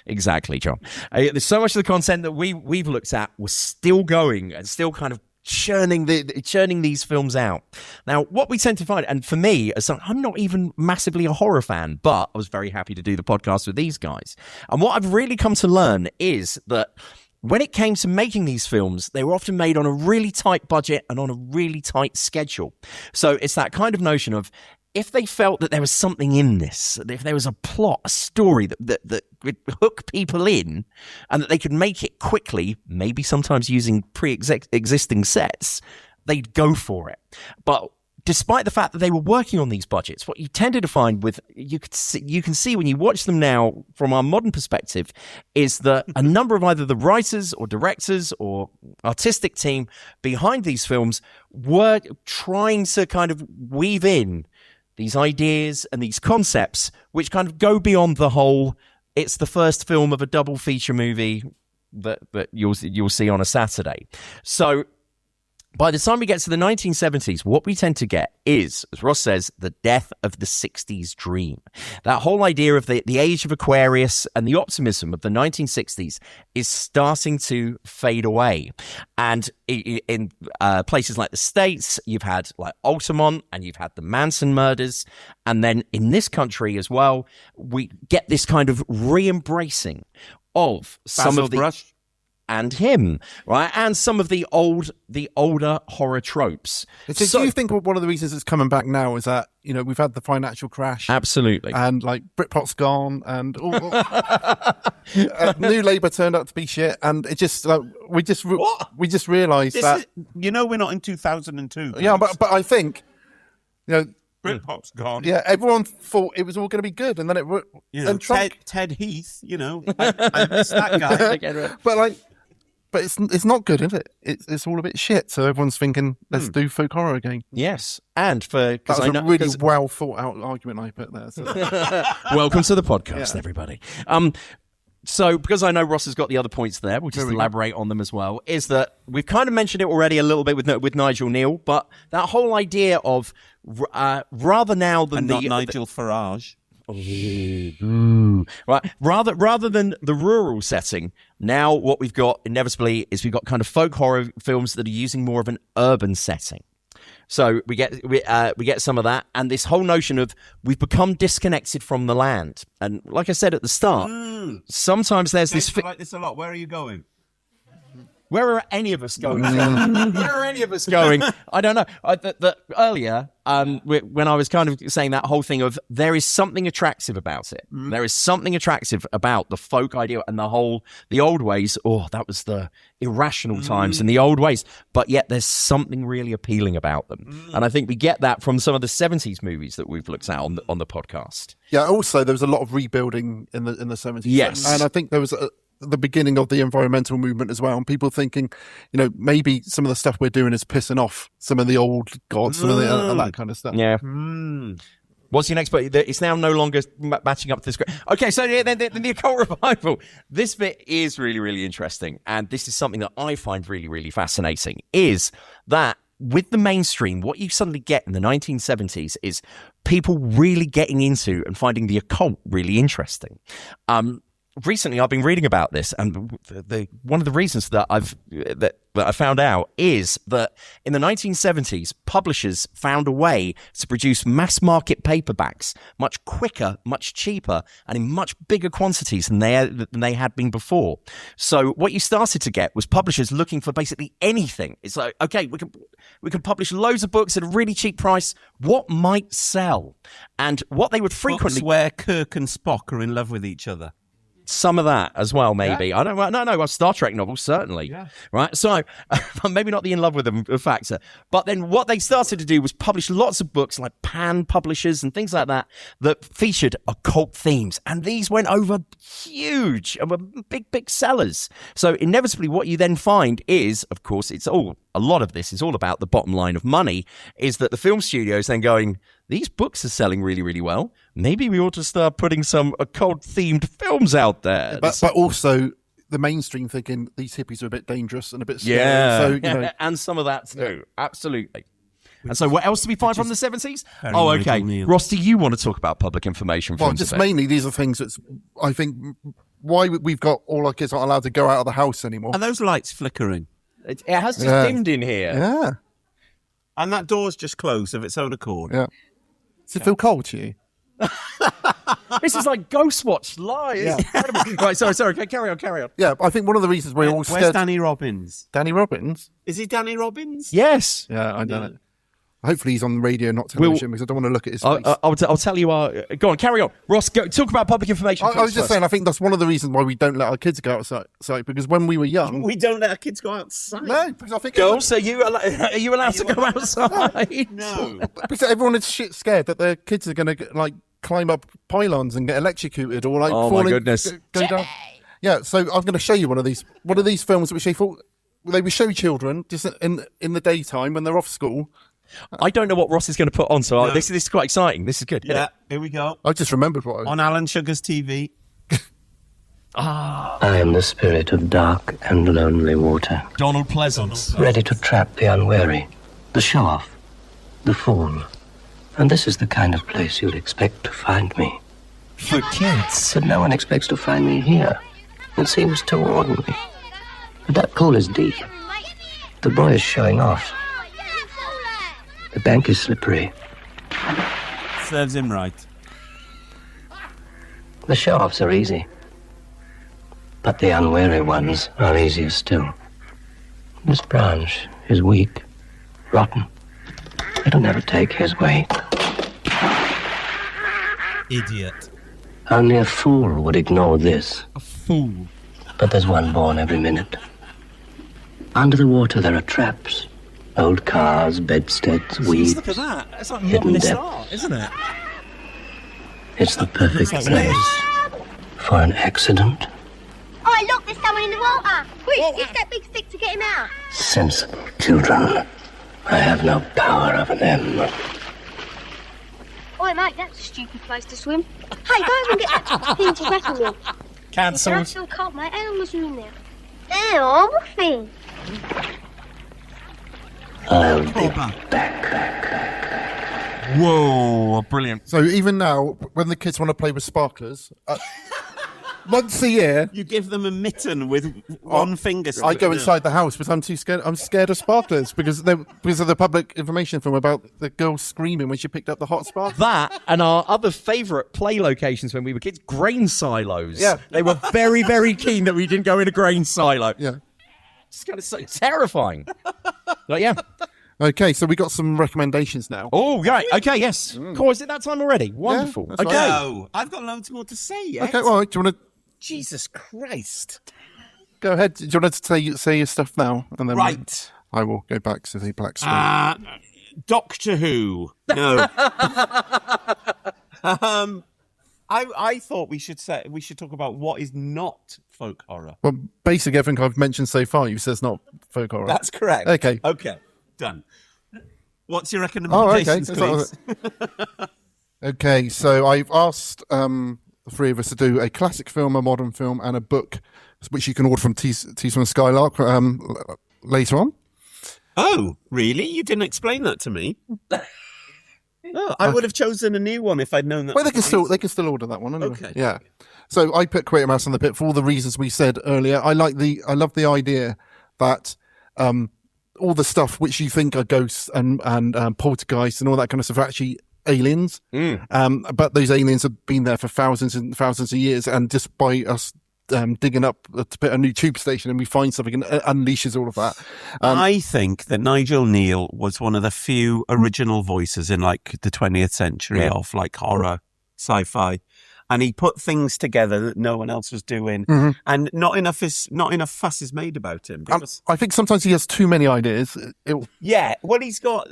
exactly, John. There's so much of the content that we've looked at was still going and still kind of churning these films out. Now, what we tend to find, and for me, I'm not even massively a horror fan, but I was very happy to do the podcast with these guys. And what I've really come to learn is that when it came to making these films, they were often made on a really tight budget and on a really tight schedule. So it's that kind of notion of, if they felt that there was something in this, if there was a plot, a story that would hook people in, and that they could make it quickly, maybe sometimes using pre-existing sets, they'd go for it. But despite the fact that they were working on these budgets, what you tended to find you can see when you watch them now from our modern perspective, is that a number of either the writers or directors or artistic team behind these films were trying to kind of weave in these ideas and these concepts which kind of go beyond the whole, it's the first film of a double feature movie that you'll see on a Saturday. So by the time we get to the 1970s, what we tend to get is, as Ross says, the death of the 60s dream. That whole idea of the age of Aquarius and the optimism of the 1960s is starting to fade away. And in places like the States, you've had like Altamont and you've had the Manson murders. And then in this country as well, we get this kind of re-embracing of some of the... Brush. And him, right? And some of the older horror tropes. So do you think one of the reasons it's coming back now is that, we've had the financial crash? Absolutely. And like Britpop's gone and New Labour turned out to be shit. And it just, we just realised that... we're not in 2002. Yeah, but I think, Britpop's gone. Yeah, everyone thought it was all going to be good, and then and Ted Heath, I miss that guy. But it's not good, is it? It's all a bit shit. So everyone's thinking, let's do folk horror again. Yes, and that was a really well thought out argument I put there. So. Welcome to the podcast, everybody. So, because I know Ross has got the other points there, we'll just elaborate on them as well, is that we've kind of mentioned it already a little bit with Nigel Kneale, but that whole idea of rather now than not Nigel Farage. Right. Rather than the rural setting, now what we've got inevitably is we've got kind of folk horror films that are using more of an urban setting. So we get some of that, and this whole notion of we've become disconnected from the land. And like I said at the start, sometimes there's this. I like this a lot. Where are you going? Where are any of us going? Where are any of us going? I don't know. Earlier, when I was kind of saying that whole thing of there is something attractive about it. There is something attractive about the folk idea and the old ways. Oh, that was the irrational times in the old ways. But yet there's something really appealing about them. And I think we get that from some of the 70s movies that we've looked at on the podcast. Yeah, also there was a lot of rebuilding in the 70s. Yes. And I think there was the beginning of the environmental movement as well, and people thinking, maybe some of the stuff we're doing is pissing off some of the old gods, some of that kind of stuff. Yeah. What's your next bit? It's now no longer matching up to this. Okay, so the occult revival. This bit is really, really interesting, and this is something that I find really, really fascinating, is that with the mainstream, what you suddenly get in the 1970s is people really getting into and finding the occult really interesting. Recently, I've been reading about this, and one of the reasons that I found out is that in the 1970s, publishers found a way to produce mass market paperbacks much quicker, much cheaper, and in much bigger quantities than they had been before. So what you started to get was publishers looking for basically anything. It's like, okay, we can publish loads of books at a really cheap price. What might sell? And what they would frequently books where Kirk and Spock are in love with each other. Some of that as well, maybe. I don't know. Well, Star Trek novels, certainly. Yeah. Right? So, maybe not the in love with them factor. But then what they started to do was publish lots of books like Pan Publishers and things like that featured occult themes. And these went over huge, big sellers. So, inevitably, what you then find is, of course, a lot of this is all about the bottom line of money, is that the film studios then going, these books are selling really, really well. Maybe we ought to start putting some occult-themed films out there. But also the mainstream thinking these hippies are a bit dangerous and a bit scary. Yeah, so, you know. And some of that too. Absolutely. And so what else do we find from the 70s? Oh, okay. Ross, do you want to talk about public information films? Well, just mainly these are things that's, I think, why we've got all our kids aren't allowed to go out of the house anymore. Are those lights flickering? It has just dimmed in here. Yeah. And that door's just closed of its own accord. Yeah. Does it feel cold to you? This is like Ghostwatch live. Yeah. Right, sorry. Carry on. Yeah, I think one of the reasons we're all scared... Where's Danny Robbins? Danny Robbins? Is he Danny Robbins? Yes. Yeah, I don't know. Hopefully he's on the radio, not television, because I don't want to look at his face. I'll tell you. Go on, carry on. Ross, talk about public information. I was just saying, I think that's one of the reasons why we don't let our kids go outside, because when we were young... We don't let our kids go outside? No, because I think... Girls, are you allowed to go outside? No. Because everyone is shit scared that their kids are going to, climb up pylons and get electrocuted or, oh, falling... my goodness. Go down. Yeah, so I'm going to show you one of these films which they would show children just in the daytime when they're off school. I don't know what Ross is going to put on, so this is quite exciting. This is good. Yeah, here we go. I just remembered what on Alan Sugar's TV. I am the spirit of dark and lonely water. Donald Pleasance. Ready to trap the unwary, the show-off, the fool. And this is the kind of place you'd expect to find me. For kids. But no one expects to find me here. It seems too ordinary. But that pool is deep. The boy is showing off. The bank is slippery. Serves him right. The show-offs are easy. But the unwary ones are easier still. This branch is weak, rotten. It'll never take his weight. Idiot. Only a fool would ignore this. A fool. But there's one born every minute. Under the water there are traps. Old cars, bedsteads, weeds. Look at that. That's like hidden modernist depths. art, isn't it? It's the perfect place for an accident. Oh, look, there's someone in the water. Quick, use that big stick to get him out. Sensible children. I have no power over them. Oi, mate, that's a stupid place to swim. Hey, go over and get that thing to rattle me. Cancelled. I still can't, mate. How long was you in there? Ew, what thing? I'll be back. Whoa, brilliant. So even now, when the kids want to play with sparklers, once a year... You give them a mitten with one finger. I go inside the house because I'm too scared. I'm scared of sparklers because of the public information film about the girl screaming when she picked up the hot sparkler. That and our other favourite play locations when we were kids, grain silos. Yeah. They were very, very keen that we didn't go in a grain silo. Yeah. It's kind of so terrifying. But yeah. Okay, so we got some recommendations now. Oh, right. Okay, yes. Cool, is it that time already? Wonderful. Yeah, okay. right. No, I've got loads more to say yet. Okay, well, do you want to... Jesus Christ. Go ahead. Do you want to say your stuff now? And then Right. I will go back to the black screen. Doctor Who. No. I thought we should talk about what is not folk horror. Well, basically everything I've mentioned so far, you said it's not folk horror. That's correct. Okay. Okay. Done. What's your recommendations, please? Okay, so I've asked the three of us to do a classic film, a modern film, and a book, which you can order from Teasel Skylark later on. Oh, really? You didn't explain that to me. Oh, I would have chosen a new one if I'd known that. Well, they can still order that one. Anyway. Okay. Yeah. So I put Quatermass on the pit for all the reasons we said earlier. I love the idea that all the stuff which you think are ghosts and poltergeists and all that kind of stuff are actually aliens. But those aliens have been there for thousands and thousands of years, and just by us digging up to put a new tube station and we find something and unleashes all of that. I think that Nigel Kneale was one of the few original voices in like the 20th century of like horror, sci-fi. and he put things together that no one else was doing, and not enough fuss is made about him. I think sometimes he has too many ideas. Yeah, well, he's got.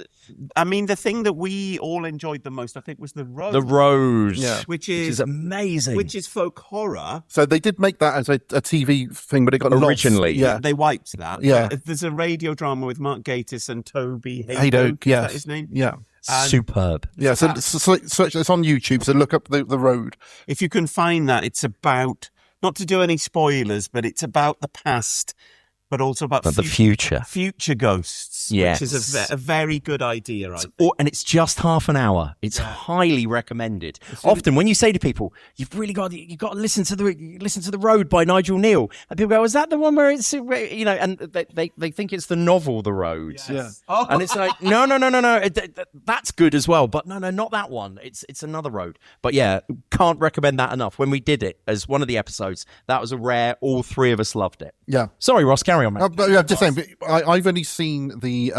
I mean, the thing that we all enjoyed the most, I think, was The Rose. The Rose, which is is amazing. Which is folk horror. So they did make that as a TV thing, but it got originally. Lost. Yeah, they wiped that. Yeah, there's a radio drama with Mark Gatiss and Toby Hadoke. Yes, is that his name? Yeah. Superb. Yeah, so it's on YouTube, so look up the Road. If you can find that, it's about, not to do any spoilers, but it's about the past, but also about the future. Future ghosts, yes. Which is a very good idea, I think. And it's just half an hour. It's highly recommended. Often when you say to people, you've got to listen to the Road by Nigel Kneale, and people go, is that the one where it's, you know, and they think it's the novel The Road. Yes. Yeah. And it's like, no, that's good as well, but no, not that one. It's another Road. But yeah, can't recommend that enough. When we did it as one of the episodes, that was a rare, all three of us loved it. Yeah. Sorry, Ross, carry on, man. But I'm just saying, I've only seen the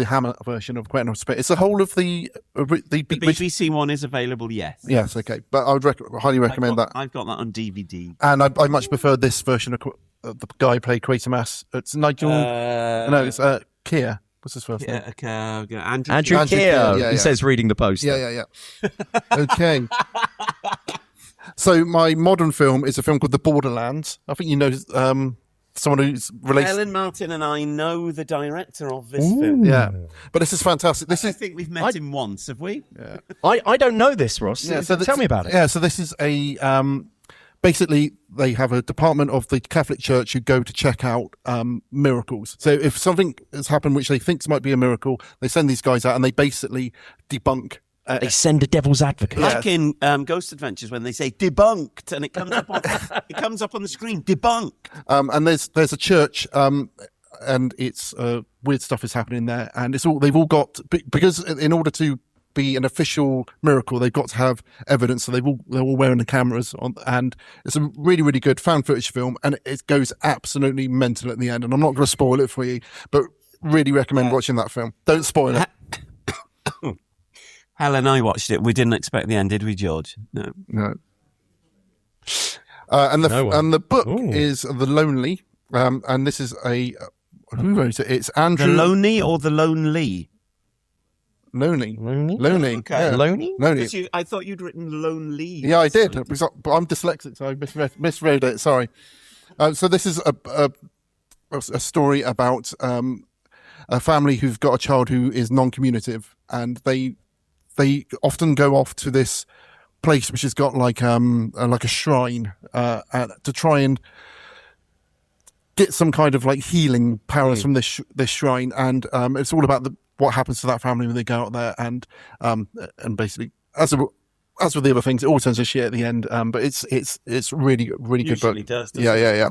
Hammer version of Quentin of Spit. It's the whole of the BBC one is available, yes. Yes, okay. But I would highly recommend that. I've got that on DVD. And I much prefer this version of the guy who played Quatermass. It's Nigel... no, it's Keir. What's his first name? Andrew Keir. Yeah. He says reading the poster. Yeah. Okay. So my modern film is a film called The Borderlands. I think you know someone who's related. Helen Martin and I know the director of this film. Yeah, but this is fantastic. I think we've met him once, have we? Yeah. I don't know this, Ross. Yeah, tell me about it. Yeah, so this is a basically they have a department of the Catholic Church who go to check out miracles. So if something has happened which they think might be a miracle, they send these guys out and they basically debunk. They send a devil's advocate. Like in Ghost Adventures when they say debunked and it comes up on the screen, debunked. And there's a church and it's weird stuff is happening there, and they've all got, because in order to be an official miracle they've got to have evidence, so they're all wearing the cameras on, and it's a really, really good found footage film, and it goes absolutely mental at the end, and I'm not going to spoil it for you, but really recommend watching that film. Don't spoil it. Hal and I watched it. We didn't expect the end, did we, George? No. And the book is The Lonely, and this is who wrote it? It's Andrew. The Lonely or The Lonely? Lonely. Okay. Yeah. Lonely. I thought you'd written Lonely. Yeah, I did. But I'm dyslexic, so I misread it. Sorry. So this is a story about a family who've got a child who is non-communicative, and they often go off to this place which has got like a shrine to try and get some kind of like healing powers from this shrine, and it's all about what happens to that family when they go out there, and basically as with the other things, it all turns to shit at the end. But it's really, really good book. Usually does. Yeah.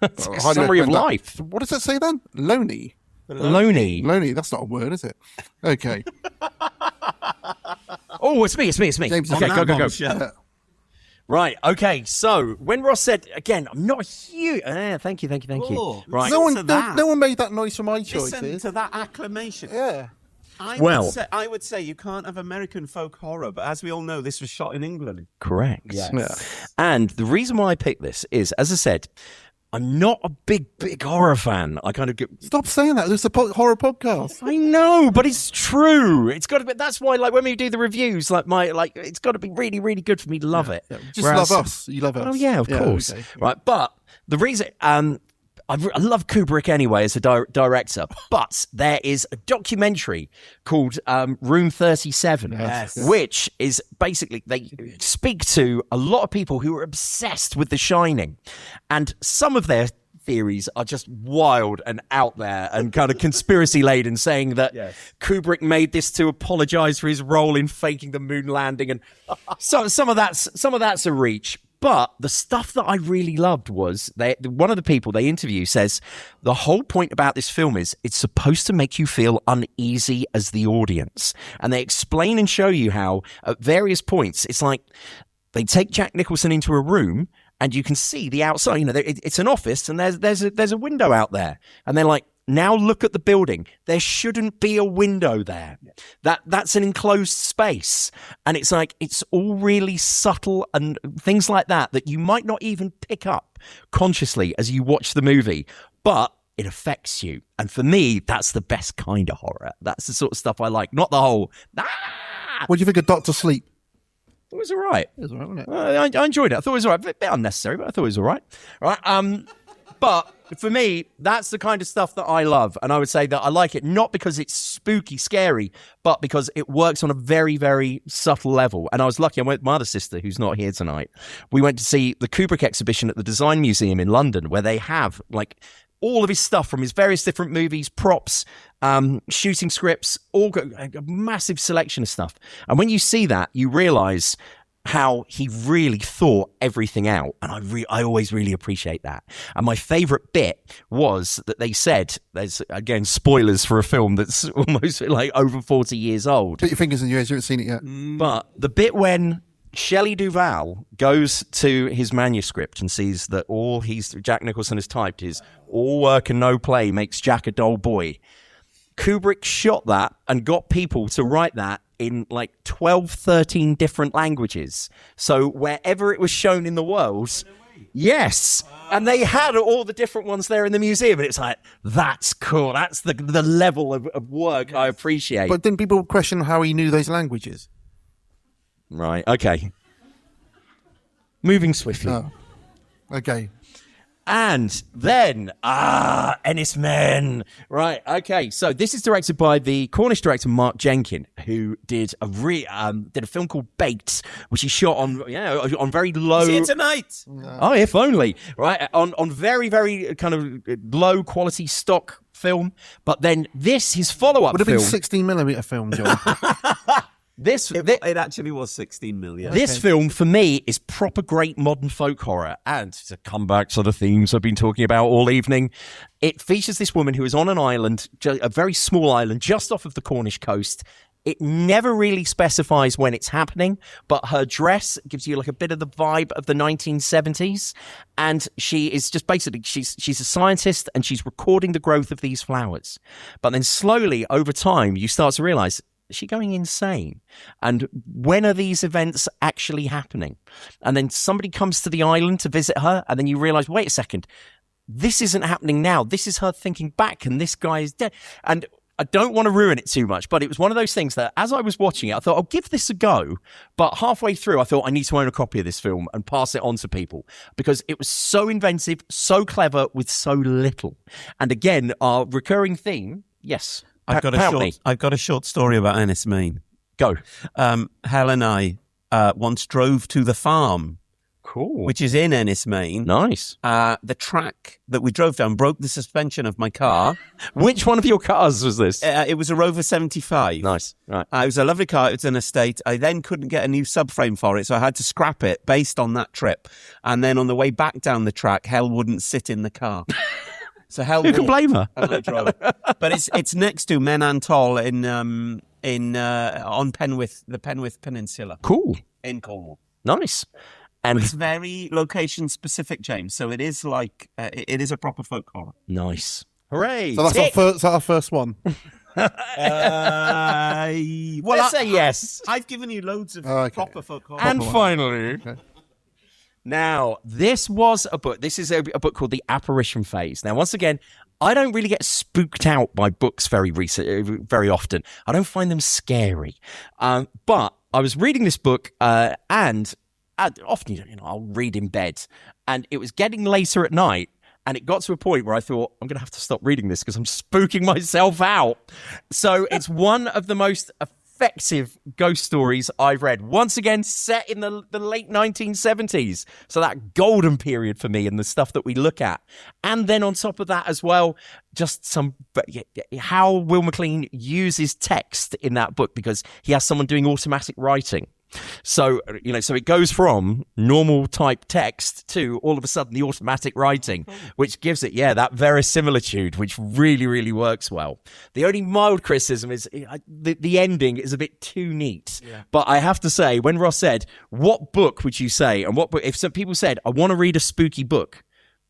It's a summary of life. What does that say then? Lonely. Lonely. That's not a word, is it? Okay. Oh, it's me. James, okay, go. Yeah. Right. Okay. So when Ross said again, I'm not huge. Thank you. Right. No one made that noise for my choices. Listen to that acclamation. Yeah. I would say you can't have American folk horror, but as we all know, this was shot in England. Correct. Yes. Yeah. And the reason why I picked this is, as I said, I'm not a big horror fan. I kind of get... Stop saying that. It's a horror podcast. I know, but it's true. It's got to be. That's why, like, when we do the reviews, it's got to be really, really good for me to love it. Yeah. Just love us. You love us. Oh yeah, of course. Okay. Right, but the reason I love Kubrick anyway as a director, but there is a documentary called Room 37, which is basically, they speak to a lot of people who are obsessed with The Shining, and some of their theories are just wild and out there and kind of conspiracy laden, saying that Kubrick made this to apologize for his role in faking the moon landing, and some of that's a reach. But the stuff that I really loved was one of the people they interview says the whole point about this film is it's supposed to make you feel uneasy as the audience. And they explain and show you how at various points, it's like they take Jack Nicholson into a room and you can see the outside. You know, it's an office and there's a window out there. And they're like, now look at the building. There shouldn't be a window there. That's an enclosed space. And it's like, it's all really subtle and things like that you might not even pick up consciously as you watch the movie. But it affects you. And for me, that's the best kind of horror. That's the sort of stuff I like. Not the whole, What do you think of Dr. Sleep? It was all right. It was all right, wasn't it? I enjoyed it. I thought it was all right. A bit unnecessary, but I thought it was all right. But for me, that's the kind of stuff that I love. And I would say that I like it not because it's spooky, scary, but because it works on a very, very subtle level. And I was lucky. I went with my other sister, who's not here tonight. We went to see the Kubrick exhibition at the Design Museum in London, where they have like all of his stuff from his various different movies, props, shooting scripts, a massive selection of stuff. And when you see that, you realise how he really thought everything out. And I always really appreciate that. And my favourite bit was that they said, there's, again, spoilers for a film that's almost like over 40 years old. Put your fingers in your ears, you haven't seen it yet. But the bit when Shelley Duvall goes to his manuscript and sees that all Jack Nicholson has typed is all work and no play makes Jack a dull boy. Kubrick shot that and got people to write that in like 12, 13 different languages. So wherever it was shown in the world, yes. And they had all the different ones there in the museum. And it's like, that's cool. That's the level of work I appreciate. But didn't people question how he knew those languages? Right, okay. Moving swiftly. Oh, okay. And then, Ennis Men. Right, okay. So this is directed by the Cornish director Mark Jenkin, who did a film called Baked, which he shot on very low. See it tonight. Oh, if only. Right, on very, very kind of low quality stock film. But then his follow-up Would have film. been 16mm film, John. It actually was 16 million. This film, for me, is proper great modern folk horror. And to come back to the themes I've been talking about all evening, it features this woman who is on an island, a very small island, just off of the Cornish coast. It never really specifies when it's happening, but her dress gives you like a bit of the vibe of the 1970s. And she is just basically, she's a scientist and she's recording the growth of these flowers. But then slowly, over time, you start to realize, is she going insane? And when are these events actually happening? And then somebody comes to the island to visit her, and then you realize, wait a second, this isn't happening now. This is her thinking back, and this guy is dead. And I don't want to ruin it too much, but it was one of those things that as I was watching it, I thought, I'll give this a go. But halfway through, I thought I need to own a copy of this film and pass it on to people because it was so inventive, so clever with so little. And again, our recurring theme, yes. I've got a short story about Ennis Men. Go. Hal and I once drove to the farm. Cool. Which is in Ennis Men. Nice. The track that we drove down broke the suspension of my car. Which one of your cars was this? It was a Rover 75. Nice. Right. It was a lovely car. It was an estate. I then couldn't get a new subframe for it, so I had to scrap it based on that trip. And then on the way back down the track, Hal wouldn't sit in the car. So who can blame her? And I drove. But it's next to Menantol on the Penwith Peninsula. Cool. In Cornwall. Nice. And it's very location specific, James. So it is like it is a proper folk horror. Nice. Hooray! So that's our first one. Let's say yes. I've given you loads of proper folk horror. And finally. Okay. Now, this was a book. This is a book called The Apparition Phase. Now, once again, I don't really get spooked out by books very often. I don't find them scary. But I was reading this book, and often, I'll read in bed. And it was getting later at night, and it got to a point where I thought, I'm going to have to stop reading this because I'm spooking myself out. So it's one of the most effective ghost stories I've read. Once again, set in the late 1970s. So that golden period for me and the stuff that we look at. And then on top of that as well, just how Will MacLean uses text in that book because he has someone doing automatic writing. So, so it goes from normal type text to all of a sudden the automatic writing, which gives it, that verisimilitude, which really, really works well. The only mild criticism is the ending is a bit too neat. Yeah. But I have to say, when Ross said, what book would you say? And what book, if some people said, I want to read a spooky book,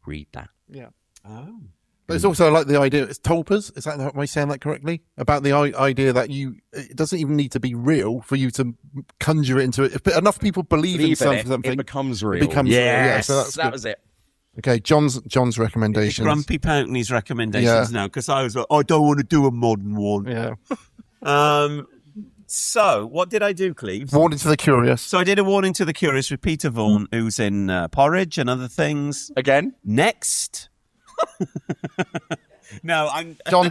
read that. Yeah. Oh. But it's also like the idea, it's tulpas, is that, am I saying that correctly? About the idea that it doesn't even need to be real for you to conjure it into it. If enough people believe in something, it becomes real. It becomes real. Yeah, so that was it. Okay, John's recommendations. Grumpy Pountney's recommendations now, because I was like, I don't want to do a modern one. Yeah. So, what did I do, Cleves? Warning to the Curious. So I did a Warning to the Curious with Peter Vaughan, who's in Porridge and other things. Again? Next. No, I'm... John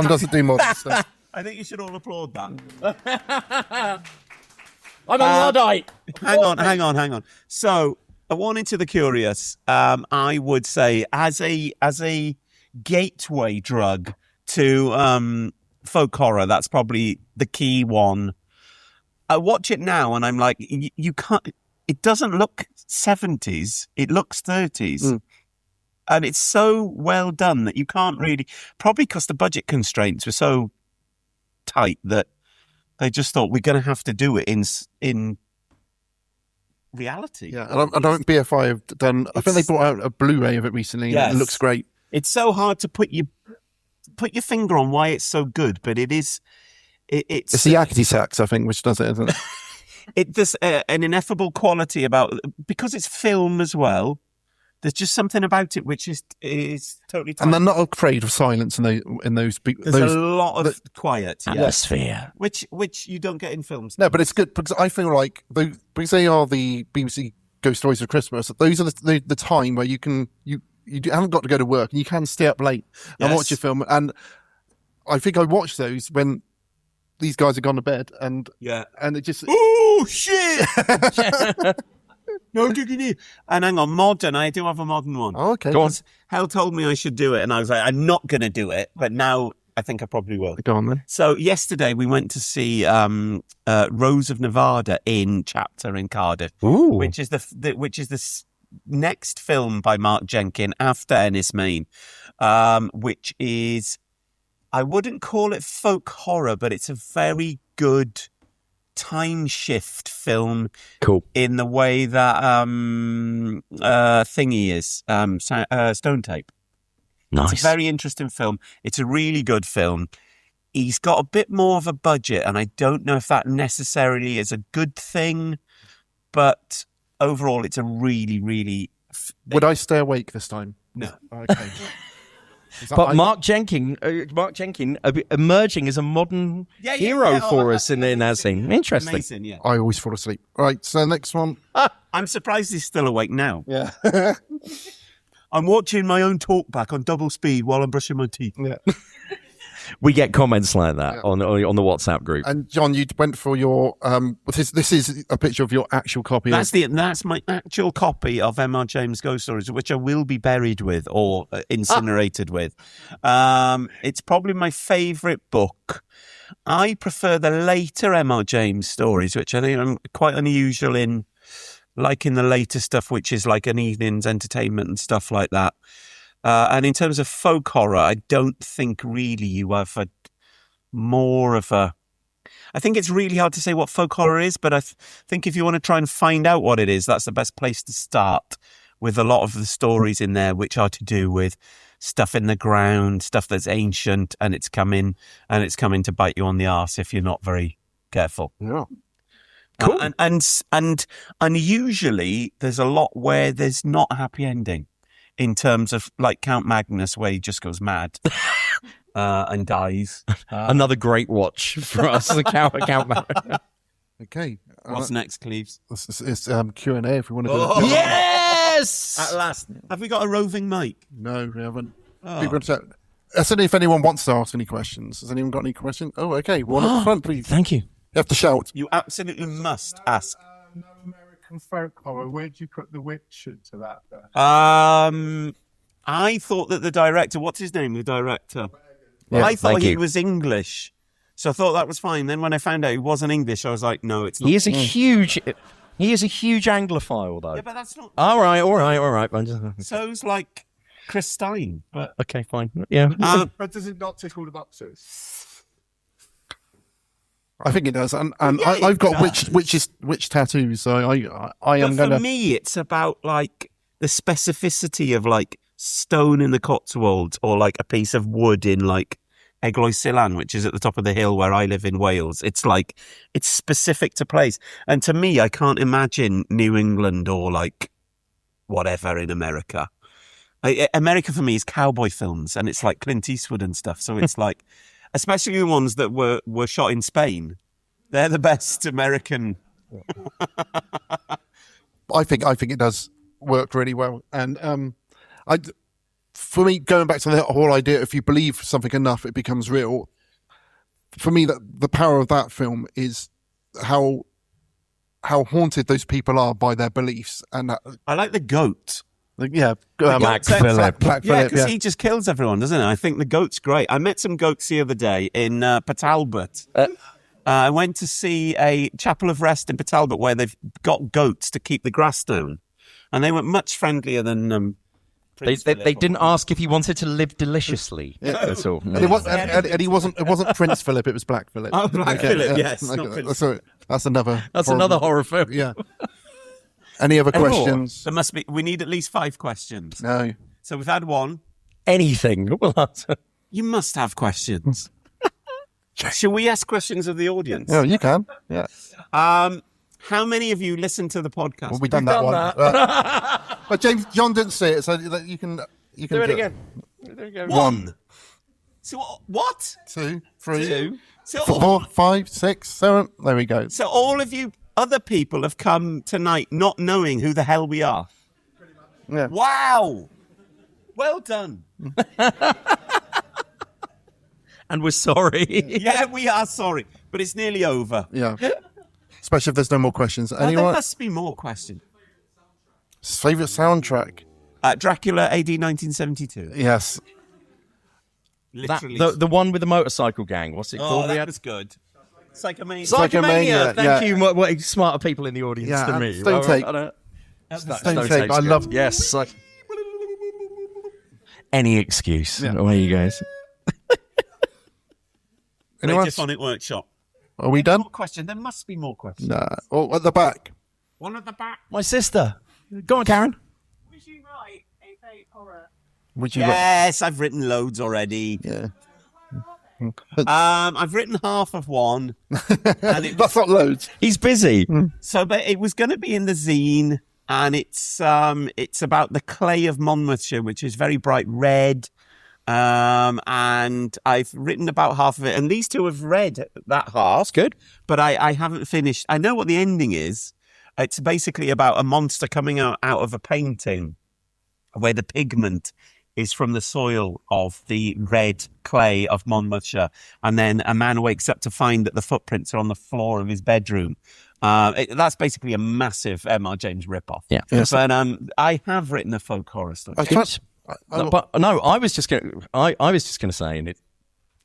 doesn't do modern stuff. I think you should all applaud that. I'm a Luddite. Hang on. So, a Warning to the Curious, I would say, as a gateway drug to folk horror, that's probably the key one. I watch it now and I'm like, you can't... It doesn't look 70s. It looks 30s. And it's so well done that you can't really... Probably because the budget constraints were so tight that they just thought, we're going to have to do it in reality. Yeah, and I don't BFI have done... I think they brought out a Blu-ray of it recently. Yes. And it looks great. It's so hard to put your finger on why it's so good, but it is... It's the yakety sax, I think, which does it, isn't it? There's an ineffable quality about, because it's film as well. There's just something about it which is totally tight. And they're not afraid of silence in those. There's a lot of quiet atmosphere, which you don't get in films. No, but it's good because I feel like because they are the BBC Ghost Stories of Christmas. Those are the time where you haven't got to go to work and you can stay up late and watch your film. And I think I watched those when these guys had gone to bed, and it just oh shit. No digging here. And hang on, modern. I do have a modern one. Oh, okay, go on. Hal told me I should do it, and I was like, I'm not going to do it, but now I think I probably will. Go on then. So yesterday we went to see Rose of Nevada in Chapter in Cardiff, which is the next film by Mark Jenkin after Ennis Main, which is, I wouldn't call it folk horror, but it's a very good time shift film. Cool. In the way that Thingy is, Stone Tape. Nice. It's a very interesting film. It's a really good film. He's got a bit more of a budget, and I don't know if that necessarily is a good thing, but overall it's a really, really... Would I stay awake this time? No. Okay. But Mark Jenkin emerging as a modern hero for us in that scene. Interesting. Amazing, yeah. I always fall asleep. Right, so next one. I'm surprised he's still awake now. Yeah. I'm watching my own talk back on double speed while I'm brushing my teeth. Yeah. We get comments like that on the WhatsApp group. And John, you went for your this is a picture of your actual copy. That's my actual copy of M.R. James Ghost Stories, which I will be buried with or incinerated with. It's probably my favourite book. I prefer the later M.R. James stories, which I think are quite unusual in liking the later stuff, which is like an evening's entertainment and stuff like that. And in terms of folk horror, I don't think really you have more of a... I think it's really hard to say what folk horror is, but I think if you want to try and find out what it is, that's the best place to start, with a lot of the stories in there which are to do with stuff in the ground, stuff that's ancient, and it's coming to bite you on the arse if you're not very careful. Yeah. Cool. And usually there's a lot where there's not a happy ending. In terms of like Count Magnus, where he just goes mad and dies. Another great watch for us, the Count Magnus. Okay. What's next, Cleves? It's Q&A if we want to do it. Yes! At last. Have we got a roving mic? No, we haven't. I said if anyone wants to ask any questions. Has anyone got any questions? Oh, okay. One up front, please. Thank you. You have to shout. You absolutely must ask. No American folk horror. Where'd you put The Witch into that? I thought that the director, what's his name, the director? Yeah, I thought he was English. So I thought that was fine. Then when I found out he wasn't English, I was like, no, it's not. He is a huge Anglophile, though. Yeah, but that's not... All right. So's like Chris Stein. But... Okay, fine. Yeah. But does it not tickle the boxes? I think it does, and I've got witch tattoos, so I am But gonna. for me, it's about like the specificity of like stone in the Cotswolds or like a piece of wood in like Eglwys which is at the top of the hill where I live in Wales. It's like, it's specific to place. And to me, I can't imagine New England or like whatever in America. America for me is cowboy films, and it's like Clint Eastwood and stuff. So it's like, especially the ones that were shot in Spain. They're the best American. I think it does work really well. And for me, going back to the whole idea, if you believe something enough, it becomes real. For me, the power of that film is how haunted those people are by their beliefs. And I like the goat. Black Phillip. Yeah, because he just kills everyone, doesn't he? I think the goat's great. I met some goats the other day in Petalbert. I went to see a chapel of rest in Petalbert where they've got goats to keep the grass down. And they were much friendlier than... They didn't ask if he wanted to live deliciously. That's all. And it wasn't Prince Philip, it was Black Phillip. Oh, Black Phillip, yes. That's another... another horror film. Yeah. Any other questions? There must be. We need at least 5 questions. No. So we've had one. Anything. We'll answer. You must have questions. Shall we ask questions of the audience? Yeah, you can. Yeah. How many of you listen to the podcast? Well, we've done that one. But John didn't say it, so you can do it again. 1. So what? 2, 3, 2, 4, 5, 6, 7. There we go. So all of you other people have come tonight not knowing who the hell we are. Yeah. Wow. Well done. And we're sorry. Yeah, we are sorry. But it's nearly over. Yeah. Especially if there's no more questions. Anyone? There must be more questions. Favourite soundtrack? Dracula AD 1972. Yes. Literally. The one with the motorcycle gang. What's it called? That was good. Psychomania. Thank you. What smarter people in the audience than me. Stone Tape. Stone Tape. I love. Yes. Any excuse. Yeah. Away you guys. Radiophonic Workshop. Are we done? More question. There must be more questions. Nah. Oh, at the back. One at the back. My sister. Go on, Karen. Would you write a fake horror? Yes, I've written loads already. Yeah. I've written half of one. And That's not loads. He's busy. So, but it was going to be in the zine, and it's about the clay of Monmouthshire, which is very bright red. And I've written about half of it, and these two have read that half. That's good. But I haven't finished. I know what the ending is. It's basically about a monster coming out of a painting where the pigment is from the soil of the red clay of Monmouthshire. And then a man wakes up to find that the footprints are on the floor of his bedroom. That's basically a massive M.R. James ripoff. Yeah. Yes. But I have written a folk horror story. I was just going to say, and it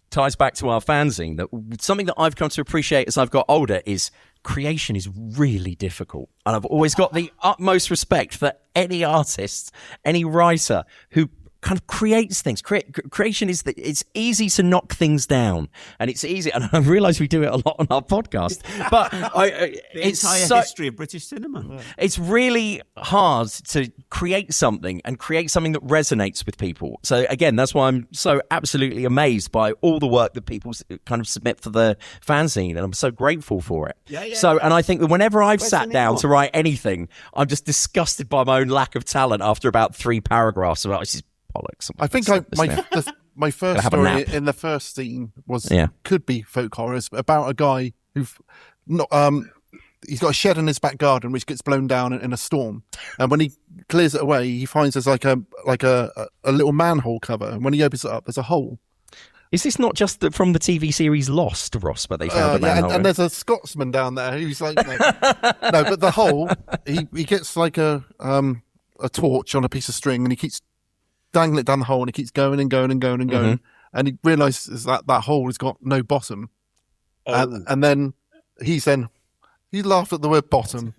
ties back to our fanzine, that something that I've come to appreciate as I've got older is creation is really difficult. And I've always got the utmost respect for any artist, any writer who kind of creates things. Creation is it's easy to knock things down, and it's easy. And I realise we do it a lot on our podcast, but the entire history of British cinema. It's really hard to create something and create something that resonates with people. So again, that's why I'm so absolutely amazed by all the work that people kind of submit for the fanzine, and I'm so grateful for it. Yeah. So, and I think that whenever I've sat down to write anything, I'm just disgusted by my own lack of talent after about 3 paragraphs about this is bollocks. I think my first story in the first scene could be folk horrors, about a guy who's he's got a shed in his back garden which gets blown down in a storm, and when he clears it away, he finds there's like a little manhole cover, and when he opens it up, there's a hole. Is this not just from the TV series Lost, Ross, but they found a manhole? And there's a Scotsman down there who's like, no, but the hole, he gets like a torch on a piece of string, and he keeps dangling it down the hole, and it keeps going and going and going and going, and he realises that hole has got no bottom, and then he laughed at the word bottom.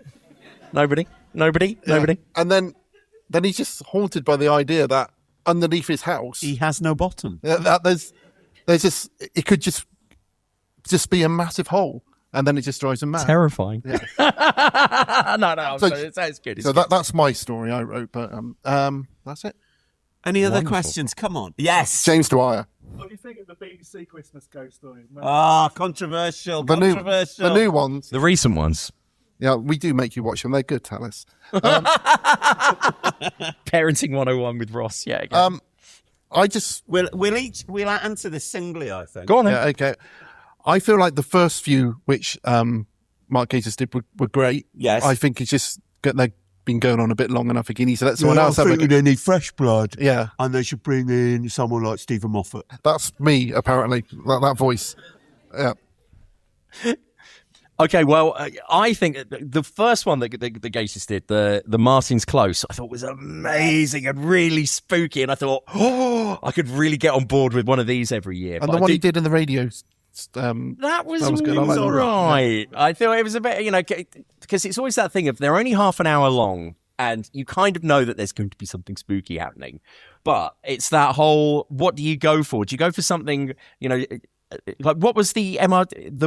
Nobody, and then he's just haunted by the idea that underneath his house he has no bottom. That there's just, it could just be a massive hole, and then it just drives them mad. Terrifying. Yeah. no. So it's good. So that's my story I wrote, but that's it. Any other questions? Come on. Yes. James Dwyer. What do you think of the BBC Christmas ghost story? Controversial. The new ones. The recent ones. Yeah, we do make you watch them. They're good, Talis. Parenting 101 with Ross. Yeah. I just we'll answer this singly, I think. Go on then. Yeah, okay. I feel like the first few which Mark Gatiss did were great. Yes. I think it's just they've been going on a bit long enough. He needs to let someone else have I think they need fresh blood. Yeah. And they should bring in someone like Stephen Moffat. That's me, apparently. That voice. Yeah. Okay, well, I think the first one that the Gatiss did, the Martin's Close, I thought was amazing and really spooky. And I thought, I could really get on board with one of these every year. And the one he did in the radio. That was good. all right. I thought it was a bit, because it's always that thing of they're only half an hour long and you kind of know that there's going to be something spooky happening. But it's that whole, what do you go for? Do you go for something, like what was the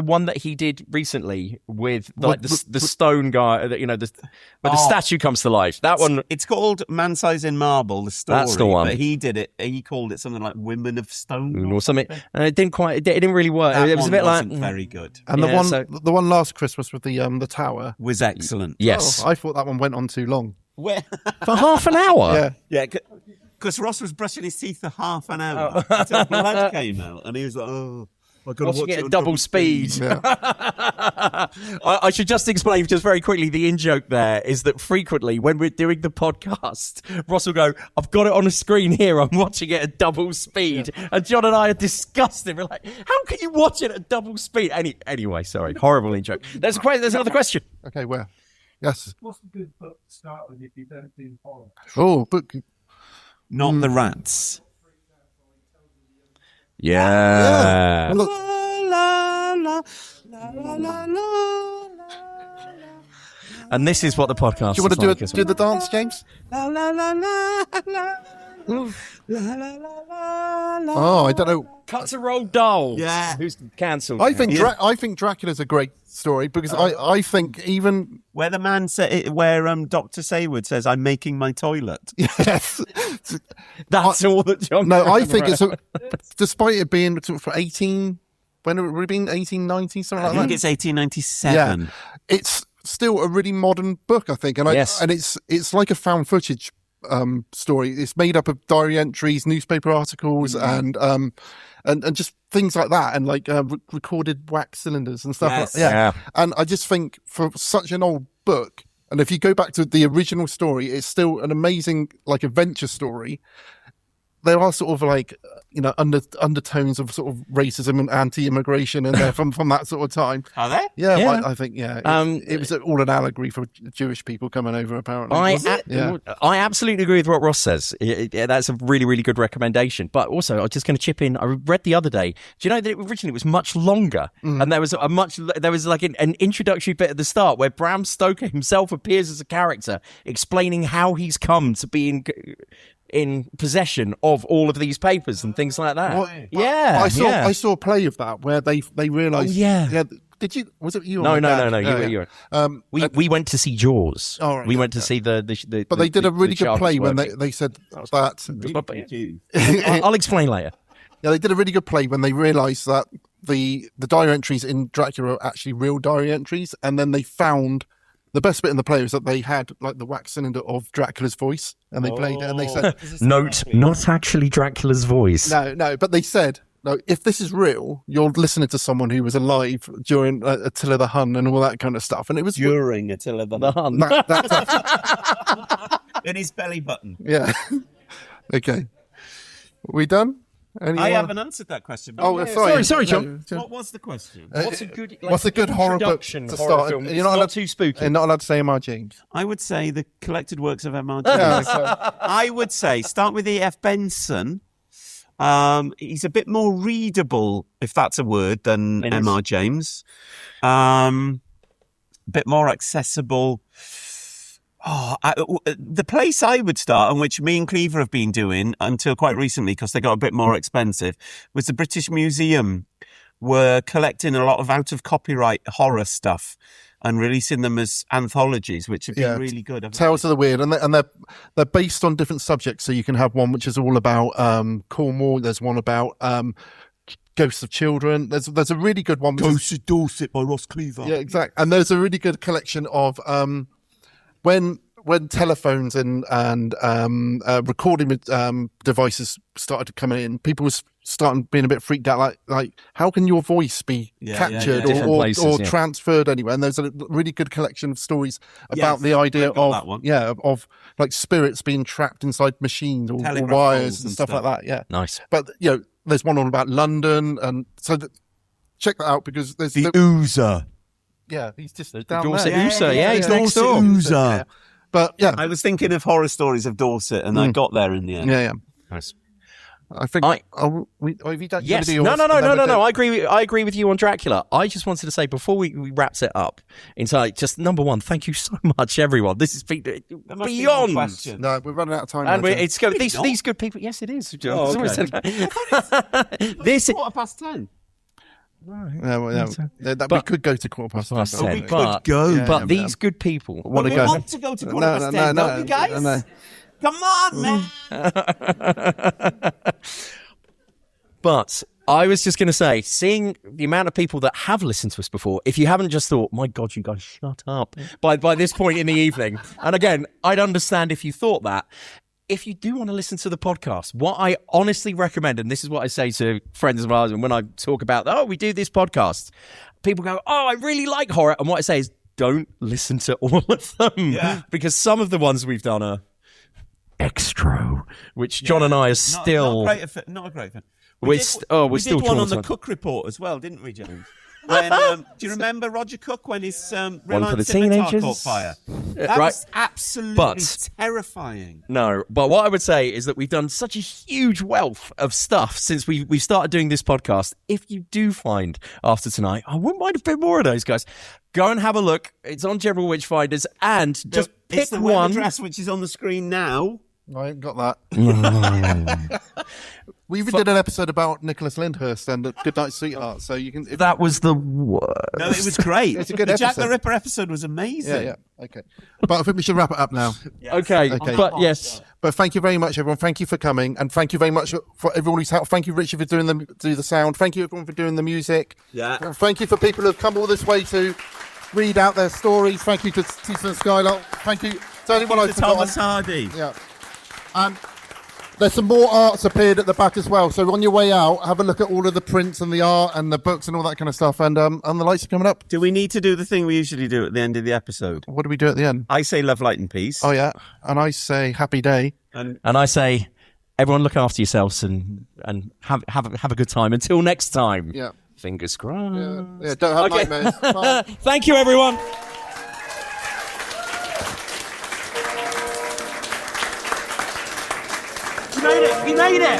one that he did recently with the stone guy, where the statue comes to life? That one. It's called Man Size in Marble, the story. That's the one. But he did it. He called it something like Women of Stone or something. And it didn't really work. That it was a bit wasn't like very good. And the one last Christmas with the tower was excellent. Yes, I thought that one went on too long. For half an hour. Yeah. Because Ross was brushing his teeth for half an hour until blood came out, and he was like, I've got to watch it at double speed. Yeah. I should just explain just very quickly, the in-joke there is that frequently when we're doing the podcast, Ross will go, I've got it on a screen here, I'm watching it at double speed. Yeah. And John and I are disgusted. We're like, how can you watch it at double speed? Anyway, sorry, horrible in-joke. There's another question. Okay, where? Yes. What's a good book to start with if you don't do horror? Oh, book. Not the Rats. Yeah. La, la, la, la, la, la. And this is what the podcast Do you want is to do the dance, James? La, la, la, la, la. La, la, la, la, la. Oh, I don't know. Cut to Roald Dahl. Yeah. Who's cancelled? I think Dracula's a great story because I think even where the man where Dr. Saywood says, "I'm making my toilet." Yes, that's all that John. No, I think it's despite it being for 18. When it would have been 1890, something like that. I think it's 1897. Yeah, it's still a really modern book, I think, and it's like a found footage story. It's made up of diary entries, newspaper articles, and just things like that, and like recorded wax cylinders and stuff. Yes. Yeah, and I just think for such an old book, and if you go back to the original story, it's still an amazing like adventure story. There are sort of like undertones of sort of racism and anti-immigration in there from that sort of time. Are there? Yeah, Yeah. I think it was all an allegory for Jewish people coming over. Apparently, I absolutely agree with what Ross says. That's a really, really good recommendation. But also, I'm just going to chip in. I read the other day. Do you know that originally it was much longer, and there was like an introductory bit at the start where Bram Stoker himself appears as a character, explaining how he's come to be in possession of all of these papers and things like that. I saw a play of that where they realised. Oh, yeah. Did you? Was it you? No. You were. We went to see Jaws. Oh, right, we went to see the. But they did a really good play when they said that. I'll explain later. Yeah, they did a really good play when they realised that the diary entries in Dracula are actually real diary entries, and then they found. The best bit in the play was that they had like the wax cylinder of Dracula's voice, and they played it, and they said, "Note, not actually Dracula's voice." No, but they said, "No, if this is real, you're listening to someone who was alive during Attila the Hun and all that kind of stuff." And it was during Attila the Hun. In his belly button. Yeah. Okay. Are we done? I haven't answered that question. Oh, sorry, John. What was the question? What's a good horror book to start? Film? You're not allowed too spooky. You're not allowed to say M.R. James. I would say the collected works of M.R. James. I would say start with E.F. Benson. He's a bit more readable, if that's a word, than M.R. James. A bit more accessible. The place I would start, and which me and Cleaver have been doing until quite recently because they got a bit more expensive, was the British Museum. were collecting a lot of out-of-copyright horror stuff and releasing them as anthologies, which have been really good. Tales of the Weird, and they're based on different subjects. So you can have one which is all about Cornwall. There's one about Ghosts of Children. There's a really good one. Ghosts of Dorset by Ross Cleaver. Yeah, exactly. And there's a really good collection of when telephones and recording devices started coming in, people was starting being a bit freaked out, like how can your voice be captured or transferred anywhere? And there's a really good collection of stories about the idea of like spirits being trapped inside machines or wires and stuff like that. Yeah, nice. But there's one all about London, and so check that out because there's the Oozer. Yeah, he's just down Dorset there. Oozer, he's next door. Oozer. Yeah. But yeah, I was thinking of horror stories of Dorset, and I got there in the end. Yeah. Nice. I think. Have you done? Yes. No. I agree with you on Dracula. I just wanted to say before we wrapped it up, entirely, just number one, thank you so much, everyone. This is beyond. No, we're running out of time. And these good people. Yes, it is. Oh, okay. This is 10:15. We could go to 10:15. But these good people want to go. Want to go to 10:15, don't you guys? No. Come on, man. But I was just going to say, seeing the amount of people that have listened to us before, if you haven't just thought, my God, you guys shut up by this point in the evening. And again, I'd understand if you thought that. If you do want to listen to the podcast, what I honestly recommend, and this is what I say to friends of ours, and when I talk about, we do this podcast, people go, I really like horror. And what I say is, don't listen to all of them. Because some of the ones we've done are extra, which John and I are still... Not a great fan. We did one on the Cook Report as well, didn't we, James? When, do you remember Roger Cook when his Reliance scimitar caught fire? That was absolutely terrifying. No, but what I would say is that we've done such a huge wealth of stuff since we started doing this podcast. If you do find after tonight, I wouldn't mind a bit more of those guys. Go and have a look. It's on General Witchfinders, and just pick the one. Web address which is on the screen now. I ain't got that. We even did an episode about Nicholas Lyndhurst and Good Night, Sweetheart. So you can. That was the worst. No, it was great. It's a good the episode. Jack the Ripper episode was amazing. Yeah. Okay, but I think we should wrap it up now. Yes. Okay. But yes. But thank you very much, everyone. Thank you for coming, and thank you very much for everyone who's helped. Thank you, Richard, for doing the sound. Thank you, everyone, for doing the music. Yeah. And thank you for people who have come all this way to read out their stories. Thank you to Teasel Skylark. Thank you to anyone I've forgotten. Thomas Hardy. Yeah. And there's some more arts appeared at the back as well. So on your way out, have a look at all of the prints and the art and the books and all that kind of stuff. And the lights are coming up. Do we need to do the thing we usually do at the end of the episode? What do we do at the end? I say love, light and peace. Oh, yeah. And I say happy day. And I say everyone look after yourselves and have a good time. Until next time. Yeah. Fingers crossed. Yeah, don't have nightmares. Bye. Thank you, everyone. We made it!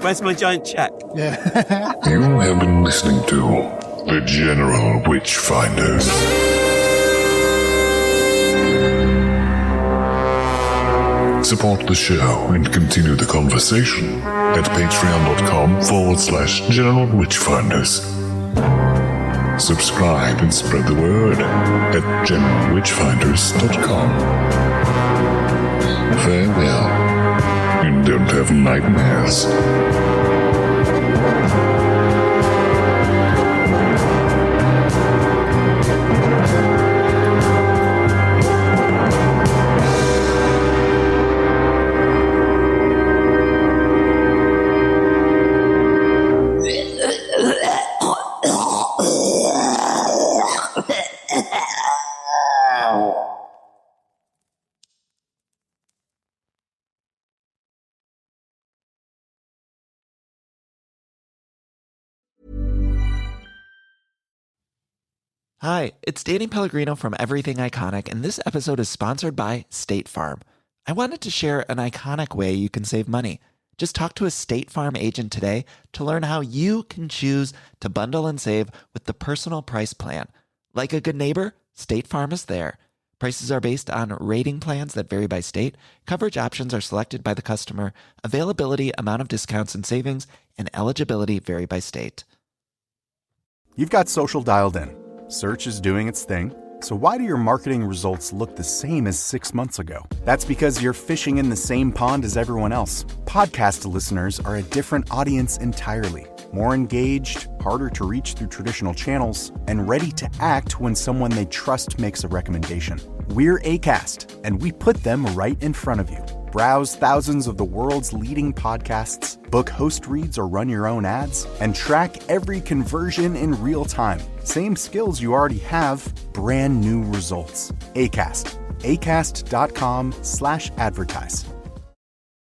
Where's my giant check? Yeah. You have been listening to The General Witchfinders. Support the show and continue the conversation at patreon.com/General Witchfinders. Subscribe and spread the word at generalwitchfinders.com. Farewell. And don't have nightmares. Hi, it's Danny Pellegrino from Everything Iconic, and this episode is sponsored by State Farm. I wanted to share an iconic way you can save money. Just talk to a State Farm agent today to learn how you can choose to bundle and save with the personal price plan. Like a good neighbor, State Farm is there. Prices are based on rating plans that vary by state. Coverage options are selected by the customer. Availability, amount of discounts and savings, and eligibility vary by state. You've got social dialed in. Search is doing its thing. So why do your marketing results look the same as 6 months ago? That's because you're fishing in the same pond as everyone else. Podcast listeners are a different audience entirely. More engaged, harder to reach through traditional channels, and ready to act when someone they trust makes a recommendation. We're Acast, and we put them right in front of you. Browse thousands of the world's leading podcasts, book host reads or run your own ads, and track every conversion in real time. Same skills you already have, brand new results. Acast. Acast.com/advertise.